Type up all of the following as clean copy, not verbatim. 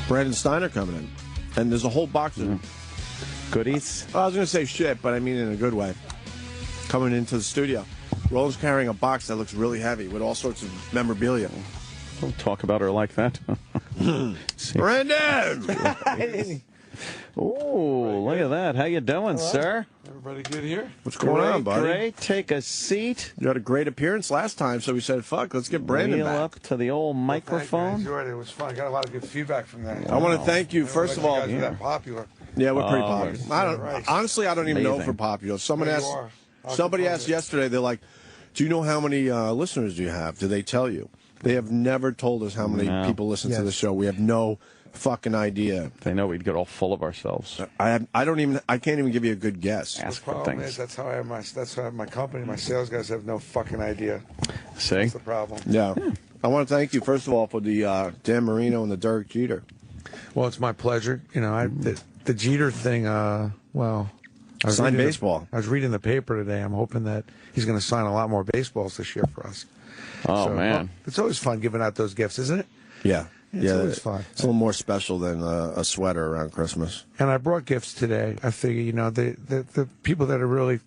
Brandon Steiner coming in. And there's a whole box of goodies. Well, I was going to say shit, but I mean in a good way. Coming into the studio. Roland's carrying a box that looks really heavy with all sorts of memorabilia. Don't talk about her like that. Brandon! Oh, look at that. How you doing, sir? Everybody good here? What's going on, buddy? Great. Take a seat. You had a great appearance last time, so we said, fuck, let's get Brandon Wheel back. up to the old microphone. I enjoyed it. It was fun. I got a lot of good feedback from that. I want to thank you, first of all. You guys are that popular. Yeah, we're pretty popular. Honestly, I don't even know if we're popular. Somebody asked yesterday, they're like, do you know how many listeners do you have? Do they tell you? They have never told us how many people listen to the show. We have no fucking idea. They know we'd get all full of ourselves. I can't even give you a good guess. Ask the for problem things. is that's how I have my company. My sales guys have no fucking idea. See? That's the problem. Yeah. I want to thank you, first of all, for the Dan Marino and the Derek Jeter. Well, it's my pleasure. You know, the Jeter thing, Signed baseball. I was reading the paper today. I'm hoping that he's going to sign a lot more baseballs this year for us. Oh, man. It's always fun giving out those gifts, isn't it? Yeah. It's always fun. It's a little more special than a sweater around Christmas. And I brought gifts today. I figure, you know, the people that are really,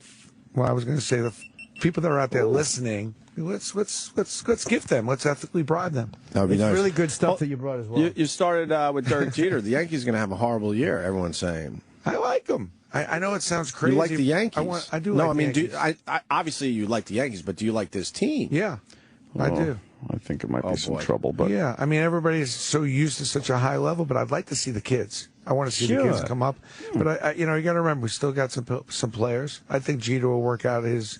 I was going to say the people that are out there listening, let's gift them. Let's ethically bribe them. That would be nice. Really good stuff that you brought as well. You started with Derek Jeter. The Yankees are going to have a horrible year, everyone's saying. I like them. I know it sounds crazy. You like the Yankees? I do no, like the Yankees. Yankees. Obviously you like the Yankees, but do you like this team? Yeah, I do. I think it might be some trouble, but yeah, I mean everybody's so used to such a high level, but I'd like to see the kids. I want to see the kids come up, but you got to remember we still got some players. I think Jeter will work out his,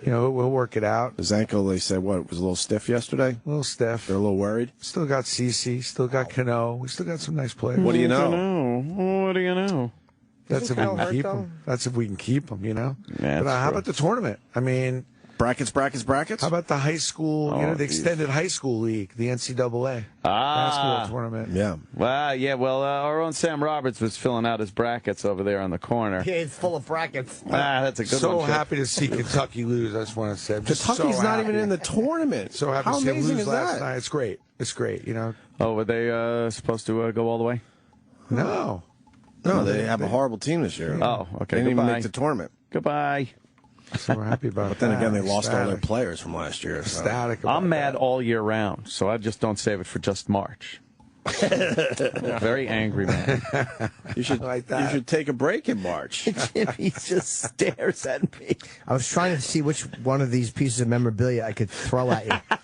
we'll work it out. His ankle, they said, was a little stiff yesterday. A little stiff. They're a little worried. Still got CC. Still got Cano. We still got some nice players. What do you know? What do you know? That's if we can keep them. That's if we can keep them, Yeah, but how about the tournament? I mean, brackets. How about the high school, the extended high school league, the NCAA basketball tournament? Yeah. Well, our own Sam Roberts was filling out his brackets over there on the corner. Yeah, it's full of brackets. That's a good one. So happy to see Kentucky lose. I just want to say, Kentucky's not even in the tournament. So happy How to see them amazing lose is last that? night. It's great. It's great. Oh, were they supposed to go all the way? No. No, they have a horrible team this year. Oh, okay. They didn't even Goodbye. make the tournament. Goodbye. So we're happy about But then that. again, they lost all their Ecstatic. players from last year. So. Ecstatic about I'm mad that. all year round, so I just don't save it for just March. Very angry man. You should You should take a break in March. Jimmy just stares at me. I was trying to see which one of these pieces of memorabilia I could throw at you.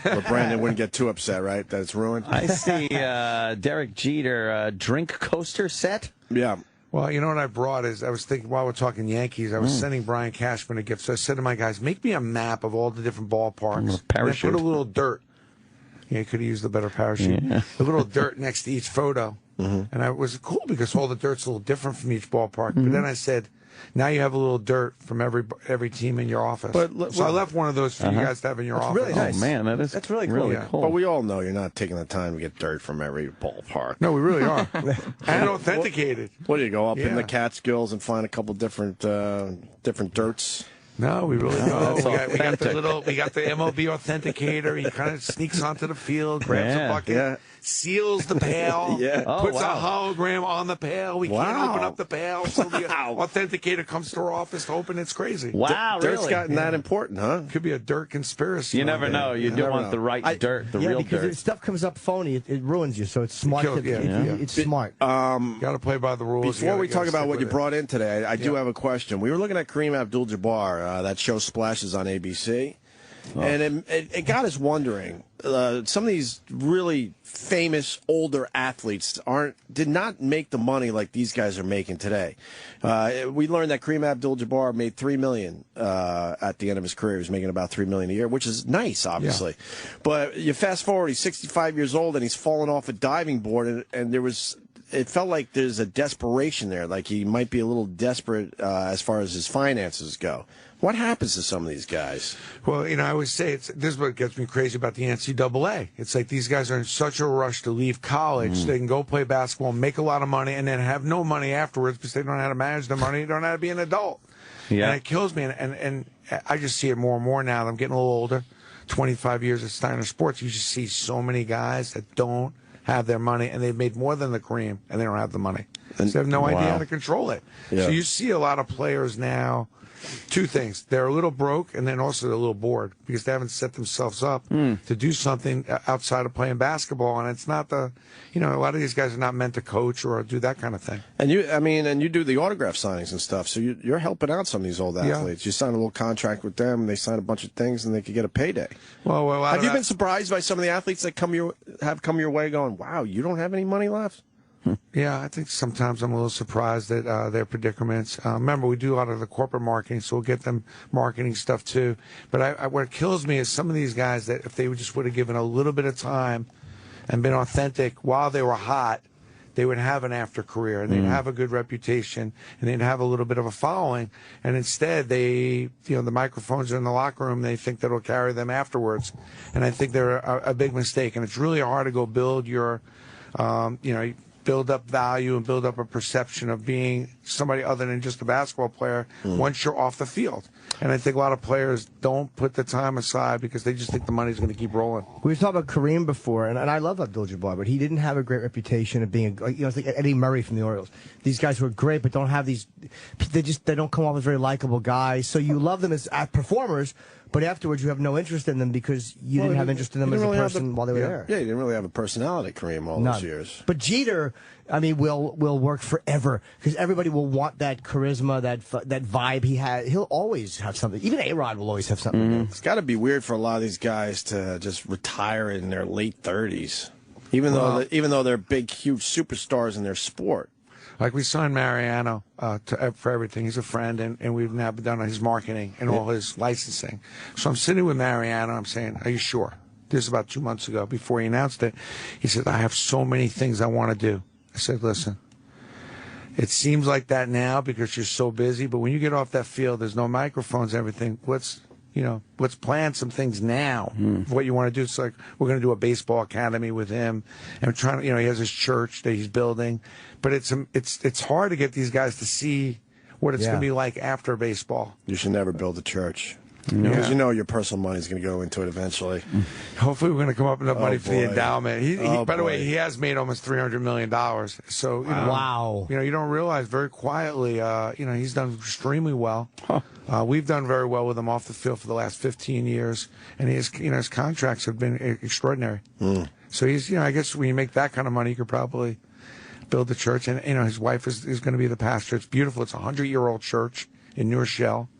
But Brandon wouldn't get too upset, right? That it's ruined. I see Derek Jeter drink coaster set. Yeah. Well, you know what I brought is I was thinking while we're talking Yankees, I was sending Brian Cashman a gift. So I said to my guys, make me a map of all the different ballparks. And then parachute. put a little dirt. Yeah, you could have used a better parachute. Yeah. A little dirt next to each photo. And it was cool because all the dirt's a little different from each ballpark. But then I said, now you have a little dirt from every team in your office. So I left one of those for you guys to have in your office. really nice. Oh man, that's really cool. cool. But we all know you're not taking the time to get dirt from every ballpark. No, we really are. And authenticated. What do you go up in the Yeah. Catskills and find a couple different dirts? No, we really don't. That's We got authentic. we got the MLB authenticator. He kind of sneaks onto the field, grabs a bucket, seals the pail, puts a hologram on the pail. We can't open up the pail, so the authenticator comes to our office to open. It's crazy. Wow, Dirt's really? gotten that important, huh? Could be a dirt conspiracy. You never know. You do want the right dirt, the real because dirt. if stuff comes up phony, it ruins you. So it's smart. It's smart. Got to play by the rules. Before we talk about what you brought in today, I do have a question. We were looking at Kareem Abdul-Jabbar. That show splashes on ABC. And it got us wondering. Some of these really famous older athletes did not make the money like these guys are making today. We learned that Kareem Abdul-Jabbar made $3 million at the end of his career. He was making about $3 million a year, which is nice, obviously. Yeah. But you fast forward, he's 65 years old and he's fallen off a diving board, and it felt like there's a desperation there, like he might be a little desperate as far as his finances go. What happens to some of these guys? Well, I always say this is what gets me crazy about the NCAA. It's like these guys are in such a rush to leave college. So they can go play basketball, make a lot of money, and then have no money afterwards because they don't know how to manage their money. They don't know how to be an adult. Yeah. And it kills me. And I just see it more and more now that I'm getting a little older. 25 years at Steiner Sports, you just see so many guys that don't have their money, and they've made more than the Kareem, and they don't have the money. So they have no idea how to control it. Yeah. So you see a lot of players now, two things. They're a little broke, and then also they're a little bored because they haven't set themselves up to do something outside of playing basketball. And it's not a lot of these guys are not meant to coach or do that kind of thing. And you do the autograph signings and stuff, so you're helping out some of these old athletes. You sign a little contract with them, and they sign a bunch of things, and they could get a payday. Well, have you been surprised by some of the athletes that come your way going, wow, you don't have any money left? Yeah, I think sometimes I'm a little surprised at their predicaments. Remember, we do a lot of the corporate marketing, so we'll get them marketing stuff too. But what kills me is some of these guys that if they just would have given a little bit of time and been authentic while they were hot, they would have an after career, and they'd have a good reputation, and they'd have a little bit of a following. And instead, the microphones are in the locker room, and they think that'll carry them afterwards. And I think they're a big mistake. And it's really hard to go build your, build up value and build up a perception of being somebody other than just a basketball player once you're off the field. And I think a lot of players don't put the time aside because they just think the money's going to keep rolling. We were talking about Kareem before, and I love Abdul-Jabbar, but he didn't have a great reputation of being, it's like Eddie Murray from the Orioles. These guys who are great, but don't have these, they don't come off as very likable guys. So you love them as performers, but afterwards you have no interest in them because you didn't have interest in them as a person while they were there. Yeah, you didn't really have a personality, Kareem, all those years. But Jeter, will work forever because everybody will want that charisma, that vibe he had. He'll always have something. Even A-Rod will always have something. It's got to be weird for a lot of these guys to just retire in their late 30s, even though they're big, huge superstars in their sport. Like we signed Mariano for everything. He's a friend, and we've now done his marketing and all his licensing. So I'm sitting with Mariano. I'm saying, "Are you sure?" This is about 2 months ago before he announced it. He said, "I have so many things I want to do." I said, "Listen, it seems like that now because you're so busy, but when you get off that field, there's no microphones and everything. Let's plan some things now. What you want to do. It's like we're going to do a baseball academy with him, and we're trying to, he has his church that he's building, but it's hard to get these guys to see what it's going to be like after baseball. You should never build a church. Because your personal money is going to go into it eventually. Hopefully, we're going to come up with enough money for the endowment. By the way, he has made almost $300 million. So, wow. You don't realize very quietly, he's done extremely well. We've done very well with him off the field for the last 15 years, and his contracts have been extraordinary. So he's, I guess when you make that kind of money, you could probably build a church, and his wife is going to be the pastor. It's beautiful. It's a 100-year-old church in New Rochelle.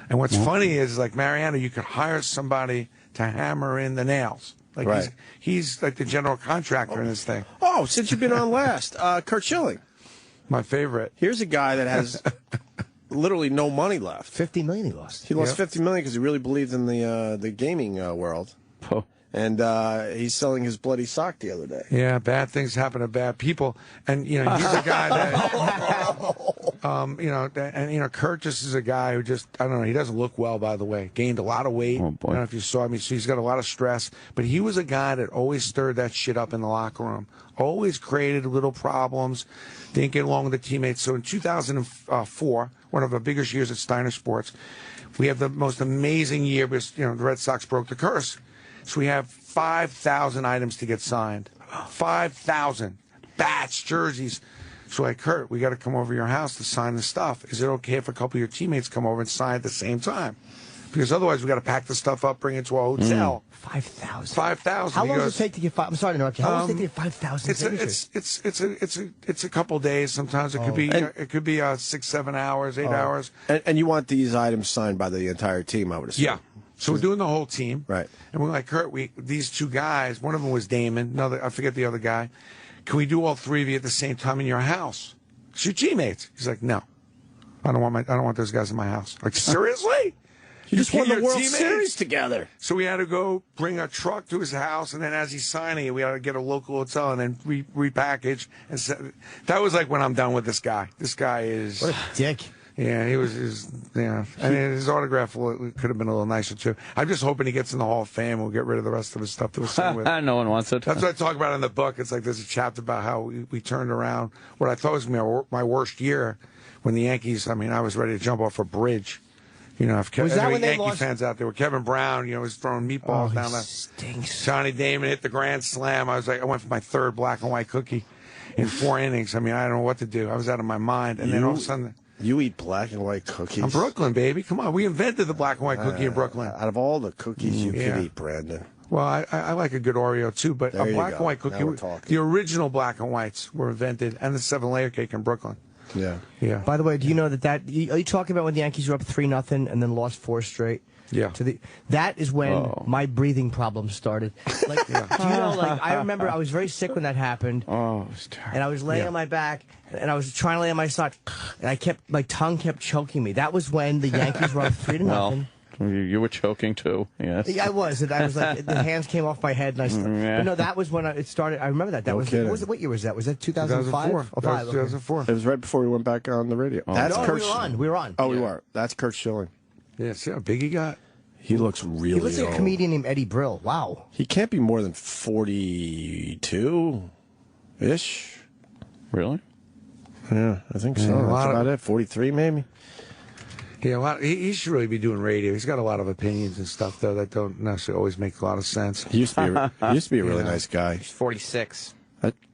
And what's funny is, like Mariano, you could hire somebody to hammer in the nails. Like he's like the general contractor in this thing. Oh, since you've been on last, Kurt Schilling, my favorite. Here's a guy that has literally no money left. $50 million he lost. He lost $50 million because he really believed in the gaming world. And he's selling his bloody sock the other day. Yeah, bad things happen to bad people. And, he's a guy that, Kurt just is a guy who just, I don't know, he doesn't look well, by the way. Gained a lot of weight. Oh, boy. I don't know if you saw him. So he's got a lot of stress. But he was a guy that always stirred that shit up in the locker room. Always created little problems. Didn't get along with the teammates. So in 2004, one of our biggest years at Steiner Sports, we have the most amazing year because, the Red Sox broke the curse. So we have 5,000 items to get signed. 5,000. Bats, jerseys. So like, Kurt, we got to come over to your house to sign the stuff. Is it okay if a couple of your teammates come over and sign at the same time? Because otherwise we got to pack the stuff up, bring it to our hotel. 5,000. 5,000. How long does it take to get I'm sorry to interrupt you. How long does it take to get 5,000 signatures? It's a couple days. Sometimes it could be 6, 7 hours, 8 hours. And you want these items signed by the entire team, I would assume. Yeah. So we're doing the whole team. Right. And we're like, Kurt, these two guys, one of them was Damon, I forget the other guy. Can we do all three of you at the same time in your house? It's your teammates. He's like, no. I don't want those guys in my house. Like, seriously? You just won the World Series together. So we had to go bring a truck to his house, and then as he's signing it, we had to get a local hotel and then repackage. And that was like when I'm done with this guy. This guy is... What a dick. Yeah, he was. I mean, his autograph could have been a little nicer too. I'm just hoping he gets in the Hall of Fame. We'll get rid of the rest of his stuff to assume with. No one wants it. That's what I talk about in the book. It's like there's a chapter about how we turned around what I thought was my worst year when the Yankees. I mean, I was ready to jump off a bridge. You know, if Was that when they Yankee lost? fans out there, with Kevin Brown, was throwing meatballs down the. Stinks. Johnny Damon hit the grand slam. I went for my third black and white cookie in 4 innings. I mean, I don't know what to do. I was out of my mind, and then all of a sudden. You eat black and white cookies? I'm Brooklyn, baby. Come on, we invented the black and white cookie in Brooklyn. Out of all the cookies you could eat, Brandon. Well, I like a good Oreo too, but There a you black go. and white cookie. Now we're talking. The original black and whites were invented, and the 7-layer cake in Brooklyn. Yeah. Yeah. By the way, do you know that are you talking about when the Yankees were up 3-0 and then lost 4 straight? Yeah. That is when my breathing problems started. Like, do you know, like, I remember I was very sick when that happened. Oh, it was terrible. And I was laying on my back, and I was trying to lay on my side, and my tongue kept choking me. That was when the Yankees were up 3-0. You were choking too, yes. Yeah, I was. And I was like, the hands came off my head, and I started. Yeah. But no, that was when it started. I remember that. That No was. kidding. What year was that? Was that 2005? 2004. Oh, That was 2004. It was right before we went back on the radio. That's No, Kurt. we were on. Oh, we were. That's Kurt Schilling. Yeah, see how big he got? He looks really He looks like old. a comedian named Eddie Brill. Wow. He can't be more than 42-ish. Really? Yeah, I think so. Yeah, a That's lot of- about it. 43, maybe. Yeah, he should really be doing radio. He's got a lot of opinions and stuff, though, that don't necessarily always make a lot of sense. He used to be a really nice guy. He's 46.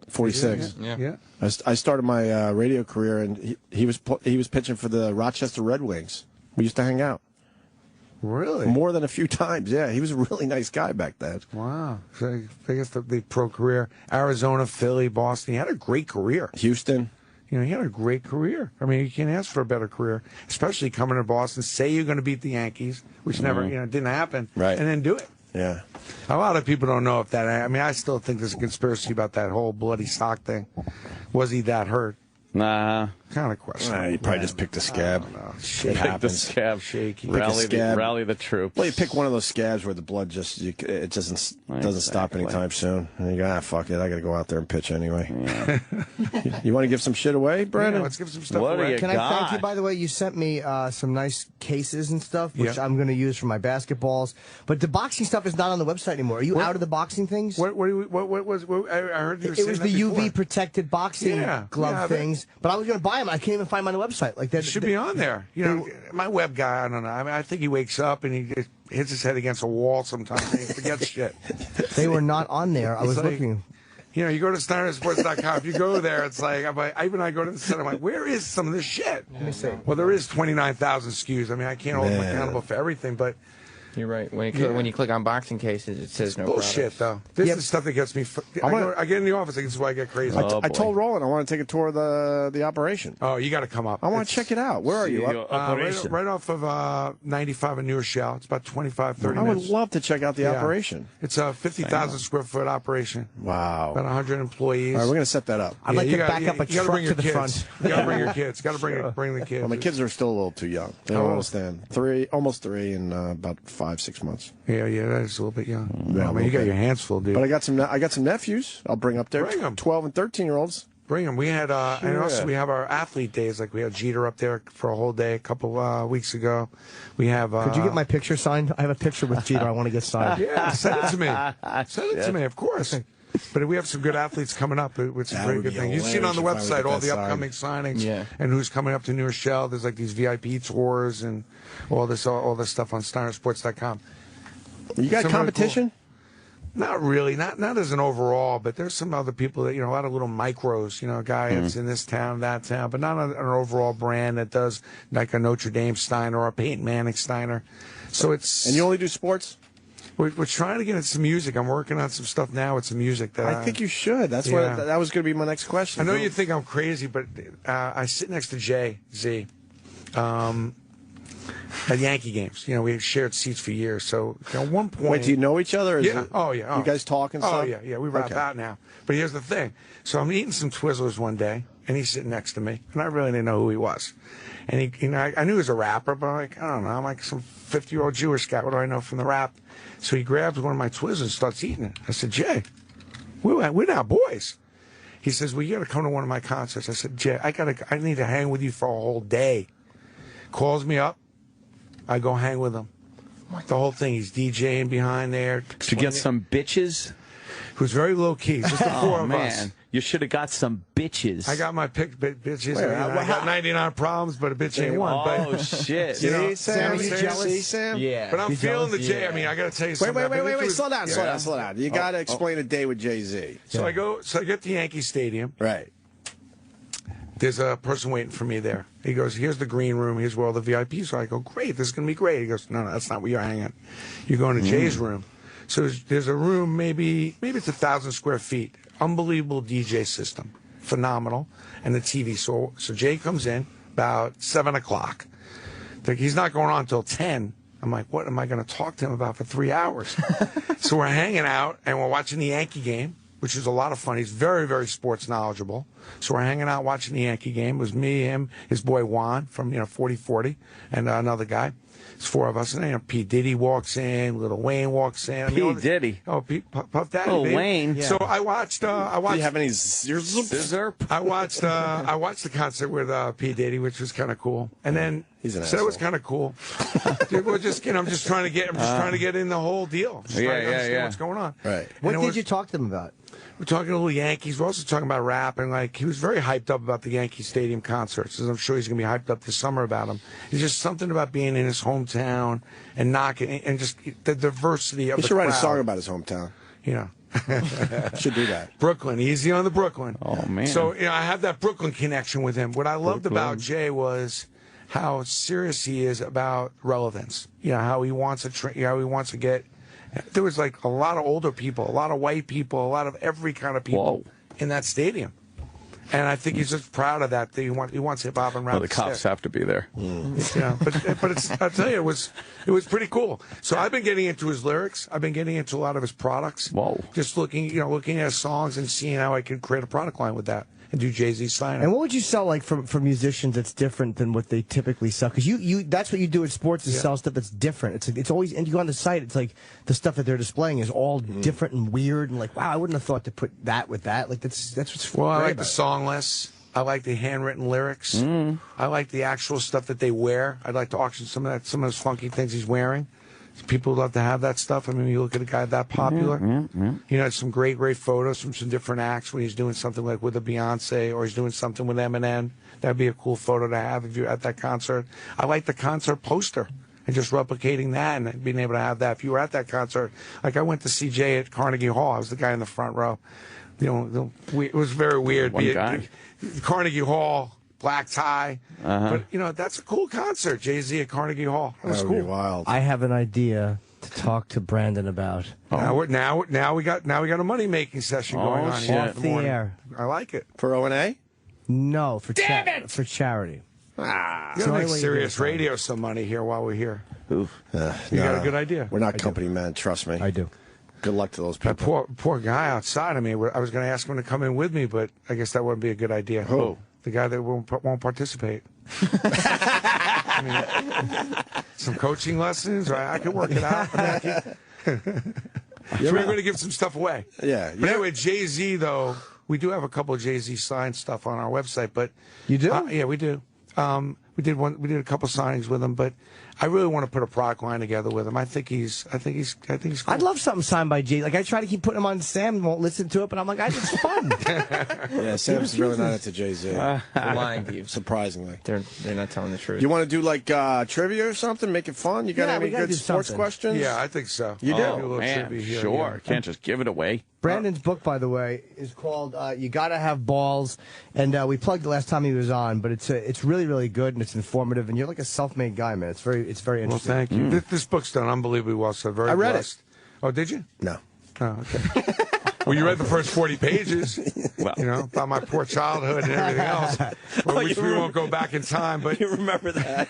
46. Yeah. I started my radio career, and he was pitching for the Rochester Red Wings. We used to hang out Really? more than a few times. Yeah, he was a really nice guy back then. Wow. So I guess the pro career, Arizona, Philly, Boston, he had a great career. Houston. He had a great career. I mean, you can't ask for a better career, especially coming to Boston. Say you're going to beat the Yankees, which never, didn't happen, Right. and then do it. Yeah. A lot of people don't know if that. I mean, I still think there's a conspiracy about that whole bloody sock thing. Was he that hurt? Nah. Kind of question. He probably just picked a scab. It The happens. scab. Shaky. Rally the troops. Well, you pick one of those scabs where the blood it doesn't stop Exactly. anytime soon. And you go, fuck it, I got to go out there and pitch anyway. You want to give some shit away, Yeah, Brandon? let's give some stuff What do away. you Can I thank you, God. by the way? You sent me some nice cases and stuff, which Yeah. I'm going to use for my basketballs. But the boxing stuff is not on the website anymore. Are you out of the boxing things? What was? I heard you were It saying was that the before. UV protected boxing Yeah, glove yeah, things. But I was going to buy them. I can't even find them on the website. Like that It should be on there. My web guy, I don't know. I mean, I think he wakes up and he just hits his head against a wall sometimes and he forgets shit. They were not on there. I was like- looking. You go to SteinerSports.com. If you go there, it's like, I go to the center. I'm like, where is some of this shit? Let me see. Well, there is 29,000 SKUs. I mean, I can't hold them accountable for everything, but You're right. When you click on boxing cases, it says no bullshit, products. though. This Yep. is stuff that gets me. I get in the office. This is why I get crazy. I boy. told Roland I want to take a tour of the operation. Oh, you got to come up. I want to check it out. Where are you? Right off of 95 in New Rochelle. It's about 25, 30 I would minutes. love to check out the Yeah. operation. It's a 50,000 square foot operation. Wow. About 100 employees. All right, we're going to set that up. I'd like you to gotta- back up a you gotta truck bring your to the kids. front. You got to bring your kids. Got to bring the kids. Well, my kids are still a little too young. They don't understand. Almost three in about 5-6 months. Yeah, that is a little bit young. Yeah, I mean, you got your hands full, dude. But I got some nephews. I'll bring up there. Bring 'em. 12 and 13-year-olds. Bring them. We had, and also we have our athlete days. Like we had Jeter up there for a whole day a couple weeks ago. We have. Could you get my picture signed? I have a picture with Jeter. I want to get signed. Yeah, send it to me. Send it to me, of course. But we have some good athletes coming up, which is a That very would good be thing. You've seen on the hilarious if I website would all get the that upcoming signings Yeah. and who's coming up to New Rochelle. There's like these VIP tours and all this stuff on SteinerSports.com. You got Some really competition? Not really, not as an overall, but there's some other people that, a lot of little micros, a guy that's in this town, that town, but not an overall brand that does like a Notre Dame Steiner or a Peyton Manning Steiner. So it's. And you only do sports? We're trying to get into some music. I'm working on some stuff now with some music. That I think you should. That's Yeah. what that was going to be my next question. I know you think I'm crazy, but I sit next to Jay-Z at Yankee games. We shared seats for years. So at one point. Wait, do you know each other? Or is Yeah. it- Oh, yeah. You guys talk and stuff? Oh, yeah. We rap out now. But here's the thing. So I'm eating some Twizzlers one day, and he's sitting next to me, and I really didn't know who he was. And I knew he was a rapper, but I don't know. I'm like some 50-year-old Jewish guy. What do I know from the rap? So he grabs one of my Twizzlers and starts eating it. I said, Jay, we're now boys. He says, well, you got to come to one of my concerts. I said, Jay, I need to hang with you for a whole day. Calls me up. I go hang with him. The whole thing. He's DJing behind there. To get some bitches? Who's very low key. Just the four of us. Man. You should have got some bitches. I got my pick, bitches. Wait, I got 99 problems, but a bitch ain't one. Oh, shit. See, Sam, are you jealous? See, Sam? Yeah. But I'm feeling the J. Yeah. I mean, I got to tell you something. Wait. Slow down. You got to explain a day with Jay-Z. So I get to Yankee Stadium. Right. There's a person waiting for me there. He goes, here's the green room. Here's where all the VIPs are. I go, great. This is going to be great. He goes, no, that's not where you're hanging. You're going to Jay's room. So there's a room, maybe it's 1,000 square feet. Unbelievable DJ system. Phenomenal. And the TV. So Jay comes in about 7 o'clock. He's not going on until 10. I'm like, what am I going to talk to him about for 3 hours? So we're hanging out, and we're watching the Yankee game, which is a lot of fun. He's very, very sports knowledgeable. So we're hanging out watching the Yankee game. It was me, him, his boy Juan from 4040, and another guy. It's 4 of us. And P. Diddy walks in, Lil Wayne walks in. P. Diddy. Oh, Puff Daddy. Lil baby. Wayne. So I watched. Do you have any scissor? I watched the concert with P. Diddy, which was kind of cool. And then He's an so that was asshole. kind of cool. Dude, we're just, I'm just trying to get in the whole deal. Just trying to understand what's going on. Right. What And did you talk to them about? We're talking a little Yankees. We're also talking about rap, and like he was very hyped up about the Yankee Stadium concerts. As I'm sure he's going to be hyped up this summer about them. It's just something about being in his hometown and knocking, and just the diversity of He the should write a crowd. song about his hometown. You know. Should do that. Brooklyn, easy on the Brooklyn. Oh, man. So I have that Brooklyn connection with him. What I loved about Jay was how serious he is about relevance. How he wants to get. There was like a lot of older people, a lot of white people, a lot of every kind of people in that stadium. And I think he's just proud of that. He wants hip hop and rap. Well, the cops have to be there. Yeah, but it's, I'll tell you, it was pretty cool. So I've been getting into his lyrics. I've been getting into a lot of his products. Whoa. Just looking at his songs and seeing how I could create a product line with that and do Jay-Z Steiner. And what would you sell like for musicians that's different than what they typically sell? Because you that's what you do in sports is sell stuff that's different. It's always, and you go on the site, it's like the stuff that they're displaying is all different and weird and like, wow, I wouldn't have thought to put that with that. Like that's what's Well, I great like about the it. song lists. I like the handwritten lyrics. I like the actual stuff that they wear. I'd like to auction some of those funky things he's wearing. People love to have that stuff. I mean, you look at a guy that popular. Some great photos from some different acts when he's doing something like with a Beyonce or he's doing something with Eminem. That'd be a cool photo to have if you're at that concert. I like the concert poster and just replicating that and being able to have that. If you were at that concert, like I went to see Jay at Carnegie Hall. I was the guy in the front row. It was very weird. One guy. Carnegie Hall, black tie. But, that's a cool concert. Jay-Z at Carnegie Hall. That was That would be cool. wild. I have an idea to talk to Brandon about. Now we got a money making session going on here. Off the air. I like it. For O&A? No, for charity. You gotta make serious radio some money here while we're here. You got a good idea. We're not company men, trust me. I do. Good luck to those That people. poor guy outside. I mean, I was going to ask him to come in with me, but I guess that wouldn't be a good idea. Who? The guy that won't participate. Some coaching lessons, right? I could work it out. So we're going to give some stuff away. Yeah. But anyway, Jay-Z, though, we do have a couple of Jay-Z signed stuff on our website. But You do? Yeah, we do. We did a couple signings with him, but I really want to put a product line together with him. I think he's cool. I'd love something signed by Jay. Like I try to keep putting him on Sam and won't listen to it, but I'm like, it's fun. Yeah, Sam's really not into Jay-Z. They're lying to you. Surprisingly. They're not telling the truth. You want to do like trivia or something? Make it fun? You got Yeah, any we gotta good do sports something. questions? Yeah, I think so. You do? A little Man, trivia here, sure. yeah. Can't just give it away. Brandon's book, by the way, is called "You Gotta Have Balls," and we plugged it last time he was on. But it's really, really good and it's informative. And you're like a self-made guy, man. It's very Well, interesting. thank you. This book's done unbelievably well, so very I read blessed. Oh, did you? No. Oh, okay. Well, you read the first 40 pages, Well. about my poor childhood and everything else, which we won't go back in time. But You remember that?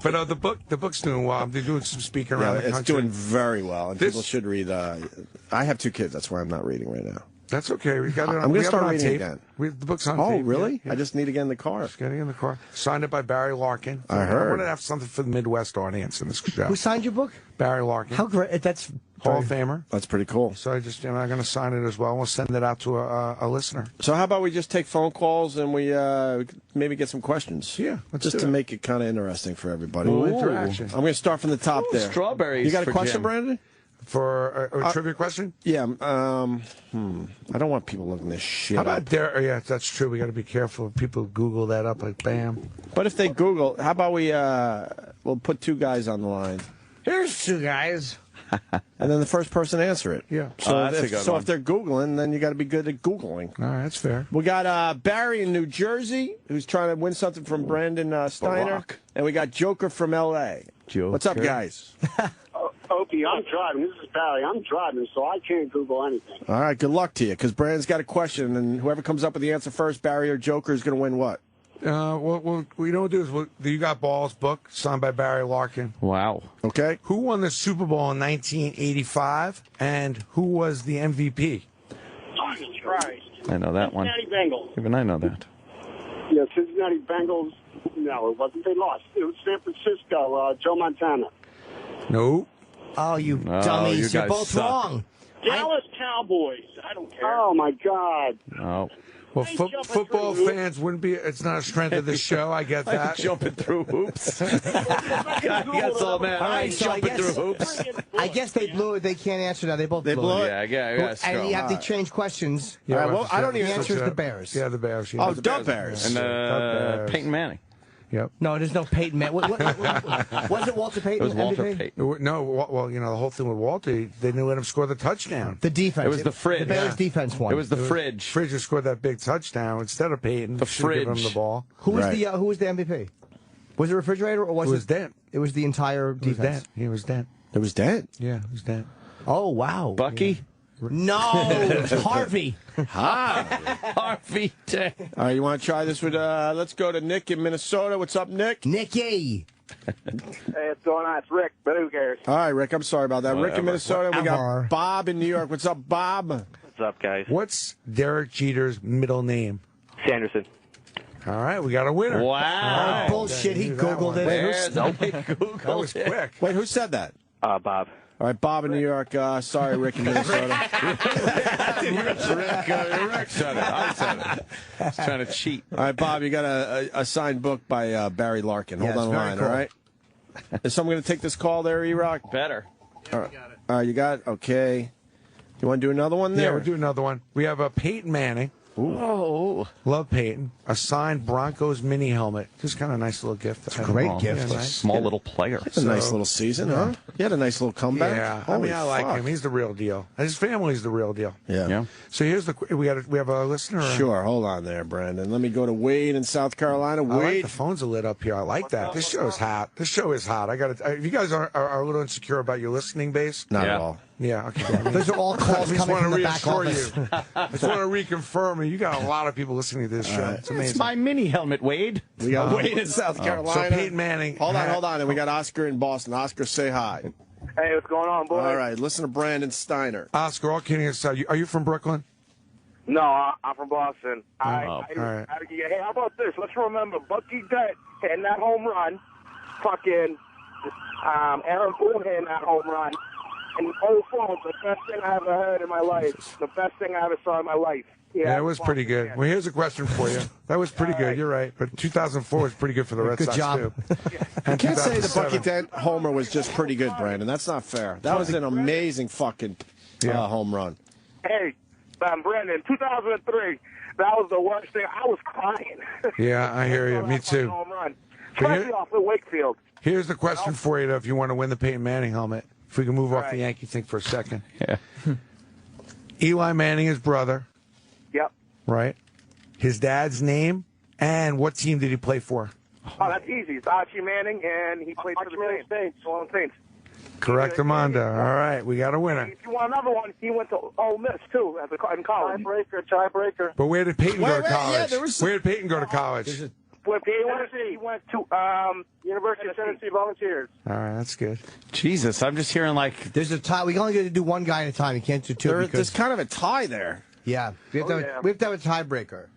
but the book's doing well. They're doing some speaking Yeah, around the it's country. doing very well, and This- people should read. I have 2 kids. That's why I'm not reading right now. That's okay. We got it. I'm we gonna have start it on reading tape. again. The book's on Oh, tape. really? Yeah. I just need to get in the car. Just getting in the car. Signed it by Barry Larkin. I heard. I want to have something for the Midwest audience in this show. Who signed your book? Barry Larkin, How great! That's Hall of Famer. That's pretty cool. So I'm going to sign it as well. We'll send it out to a listener. So how about we just take phone calls and we maybe get some questions? Yeah, let's just do to it. make it kind of interesting for everybody. Little interaction. I'm going to start from the top there. Strawberries You got a for question, Jim. Brandon? for a trivia question? Yeah. I don't want people looking this shit How up. about there? Yeah, that's true. We got to be careful. People Google that up like bam. But if they Google, how about we'll put two guys on the line, Here's two guys. and then the first person answer it. Yeah. So, that's a good one. if they're Googling, then you got to be good at Googling. All right, that's fair. We got Barry in New Jersey, who's trying to win something from Brandon Steiner. Barack. And we got Joker from L.A. Joker. What's up, guys? Opie, I'm driving. This is Barry. I'm driving, so I can't Google anything. All right, good luck to you, because Brandon's got a question, and whoever comes up with the answer first, Barry or Joker, is going to win what? What we don't do is you got balls book signed by Barry Larkin. Wow. Okay. Who won the Super Bowl in 1985, and who was the MVP? Jesus Christ. I know that one. Cincinnati Bengals. Even I know that. Yeah, Cincinnati Bengals. No, it wasn't. They lost. It was San Francisco, Joe Montana. No. Oh, you Oh, dummies. you You're guys both suck. wrong. Dallas Cowboys. I don't care. Oh, my God. Oh. Well, Hey, jumping football through fans wouldn't be. It's not a strength of the show. I get that. Jumping through hoops. That's all, man. All I right, ain't so I jumping guess- through hoops. I guess they blew it. They can't answer now. They both blew blew it. it? Yeah, I guess. And you have to change questions. Yeah, All right, well, I don't The even. answer is the Bears. Yeah, the Bears. Yeah. Oh, the Bears. And Bears. Peyton Manning. Yep. No, there's no Peyton Man. Was it Walter Payton? It was Walter MVP? Payton. No, well, the whole thing with Walter, they didn't let him score the touchdown. The defense. It was the fridge. The Bears Yeah. defense won. It was the fridge. Frazier scored that big touchdown instead of Peyton. The Should've given fridge. him the ball. Who was Right. who was the MVP? Was it Refrigerator or was It was Dent. It was the entire He was defense. Dent. He was Dent. It was dead. Yeah, it was Dent. Oh wow. Bucky. No, Harvey. Harvey Dent. All right, you want to try this with? Let's go to Nick in Minnesota. What's up, Nick? Nicky. Hey, what's going on? It's Rick, but who cares? All right, Rick. I'm sorry about that. Rick in Whatever. Minnesota. We Whatever. got Bob in New York. What's up, Bob? What's up, guys? What's Derek Jeter's middle name? Sanderson. All right, we got a winner. Wow. Oh, bullshit. He knew that googled one. it. There's Google. That was quick. Wait, who said that? Bob. All right, Bob in New York. Sorry, Rick in Minnesota. Rick said it. I said it. He's trying to cheat. All right, Bob, you got a signed book by Barry Larkin. Hold Yeah, on the it's very line, cool. all right? Is someone going to take this call there, E-Rock? Better. All right, you got it? Okay. You want to do another one Yeah, there? we'll do another one. We have a Peyton Manning. Oh. Love Peyton. A signed Broncos mini helmet. Just kind of a nice little gift. It's a great gift. Yeah, He's a nice. small little player. It's a nice little season, huh? You had a nice little comeback. Yeah, Holy I like fuck. him. He's the real deal. And his family's the real deal. Yeah. Yeah. So here's the we have a listener. Sure. Hold on there, Brandon. Let me go to Wade in South Carolina. I like Wade. the phones are lit up here. I like that. This show is hot. This show is hot. I got to. If you guys are a little insecure about your listening base, Not Yeah. at all. yeah, okay. Those are all I calls just coming want from to the back reassure office. you. I just want to reconfirm you. Got a lot of people listening to this show. It's amazing. It's my mini helmet, Wade. We got Wade in South So Carolina. Peyton Manning. Hold on. And we got Oscar in Boston. Oscar, say hi. Hey, what's going on, boys? All right, listen to Brandon Steiner. Oscar, all kidding aside, are you from Brooklyn? No, I'm from Boston. all right. Hey, how about this? Let's remember Bucky Dent hitting that home run. Fucking Aaron Boone hitting that home run. And old phone, the best thing I ever heard in my life. The best thing I ever saw in my life. Yeah, it was pretty good. Well, here's a question for you. That was pretty good. You're right. But 2004 was pretty good for the Red Good Sox, job. too. You And can't say the 2007. Bucky Dent homer was just pretty good, Brandon. That's not fair. That was an amazing fucking home run. Hey, Brandon, 2003, that was the worst thing. I was crying. Yeah, I hear you. Me too. Home run. But Especially here- off of Wakefield. Here's the question for you, though, if you want to win the Peyton Manning helmet. If we can move off the Right. Yankee thing for a second. Yeah. Eli Manning, his brother, Yep. right? His dad's name, and what team did he play for? Oh, that's easy. It's Archie Manning, and he played for the Saints. Saints. Correct, Amanda. All right, we got a winner. If you want another one, he went to Ole Miss, too, in college. Tiebreaker. But where did Peyton go to Wait, yeah, college? there was- Where did Peyton go to college? He went to University of Tennessee Volunteers. All right, that's good. Jesus, I'm just hearing like There's a tie. We can only get to do one guy at a time. You can't do two. There's because, kind of a tie there. yeah, we have, we have to have a tiebreaker.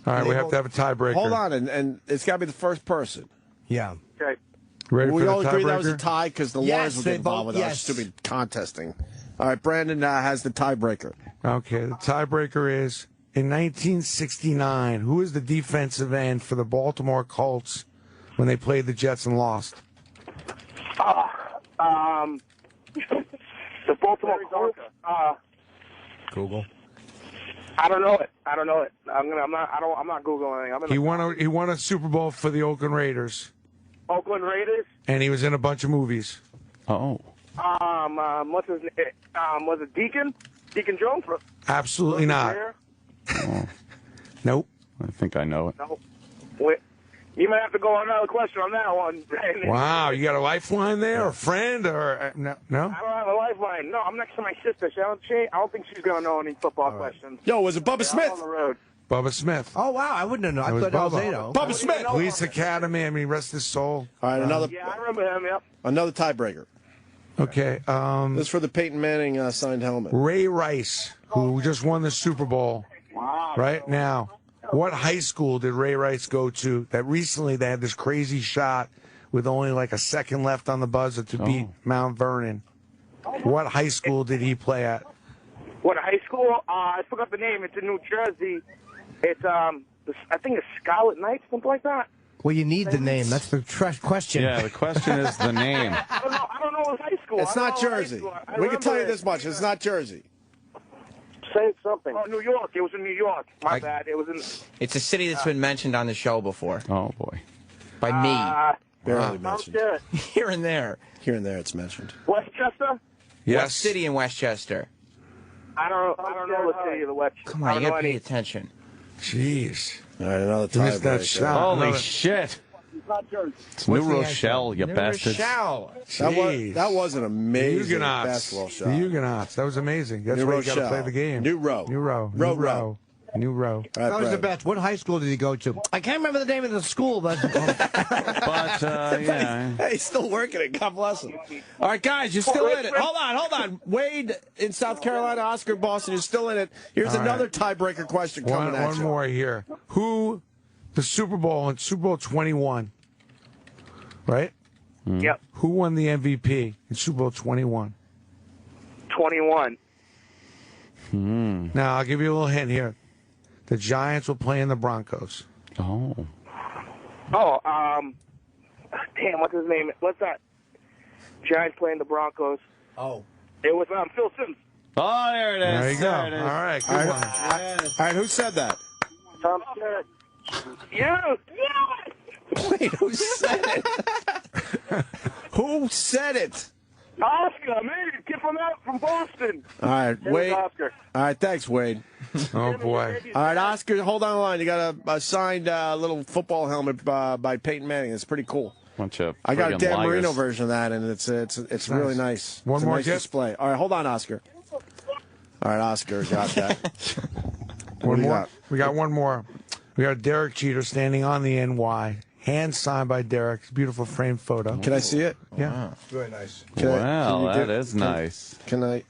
All right, we have to have a tiebreaker. Hold on, and it's got to be the first person. Yeah. Okay. Ready We for all the agree that was a tiebreaker? tie because the Yes, lawyers will they get involved both- with our yes. stupid contesting. All right, Brandon has the tiebreaker. Okay, the tiebreaker is in 1969. Who is the defensive end for the Baltimore Colts when they played the Jets and lost? The Baltimore Colts. Google. I don't know it. I'm not Googling anything. He won a Super Bowl for the Oakland Raiders, Oakland Raiders. and he was in a bunch of movies. Oh. What's his name? Was it Deacon? Deacon Jones? Absolutely not. Nope. I think I know it. No. Wait. You might have to go on another question on that one. Wow, you got a lifeline there, a friend, or no? I don't have a lifeline. No, I'm next to my sister. I don't think she's gonna know any football questions. Yo, was it Bubba Smith? On the road. Bubba Smith. Oh, wow. I wouldn't have known. I was thought that was Bubba. Ado. Bubba Smith. Police Academy. I mean, rest his soul. All right, another Yeah, I remember him. Yep. another tiebreaker. Okay. This is for the Peyton Manning signed helmet. Ray Rice, who just won the Super Bowl. Right now, what high school did Ray Rice go to that recently they had this crazy shot with only like a second left on the buzzer to beat Mount Vernon? What high school did he play at? What, high school? I forgot the name. It's in New Jersey. It's, I think it's Scarlet Knights, something like that. Well, you need the name. That's the question. Yeah, the question is the name. I don't know his high school. It's not Jersey. We can tell you this much. It's not Jersey. Say something. Oh, New York. It was in New York. My bad. It was in... It's a city that's been mentioned on the show before. Oh, boy. By me. Barely mentioned. Here and there. Here and there it's mentioned. Westchester? Yes. What city in Westchester? I don't know the city of the Westchester. Come on, you gotta pay attention. Jeez. All right, another Missed that tiebreaker. shot. Holy Another- shit. Not Jersey. It's New Rochelle, you bastards. Jeez. That was an amazing Huguenots. basketball shot. The Huguenots. That was amazing. That's New why you got to Rochelle. play the game. New Row. New Row. Row, New Row. New Row. All right, That was the Brad. best. What high school did he go to? I can't remember the name of the school, but But, yeah. Hey, he's still working it. God bless him. All right, guys, you're still in it. Hold on. Wade in South Carolina, Oscar in Boston, you're still in it. Here's another tiebreaker question coming at One you. more here. Who, the Super Bowl, in Super Bowl 21, right? Yep. Who won the MVP in Super Bowl 21? 21. Now, I'll give you a little hint here. The Giants will play in the Broncos. Oh. Oh, damn, what's his name? What's that? Giants playing the Broncos. oh, It was Phil Simms. Oh, there it is. There you go. There it is. All right, good All one. right. All right, who said that? Tom Skerritt. Yes! Wait, who said it? Who said it? Oscar, man, kid from Boston. All right, It was Wade. Oscar. All right, thanks, Wade. Oh, boy. All right, Oscar, hold on the line. You got a signed little football helmet by Peyton Manning. It's pretty cool. Bunch of I got a friggin' Dan liars. Marino version of that, and it's really nice. One It's a more nice gift? display. All right, hold on, Oscar. All right, Oscar got that. One do you more. got? We got one more. We got Derek Jeter standing on the NY. Hand signed by Derek. Beautiful framed photo. Can I see it? Yeah. very nice. Wow, you that is nice. Can I?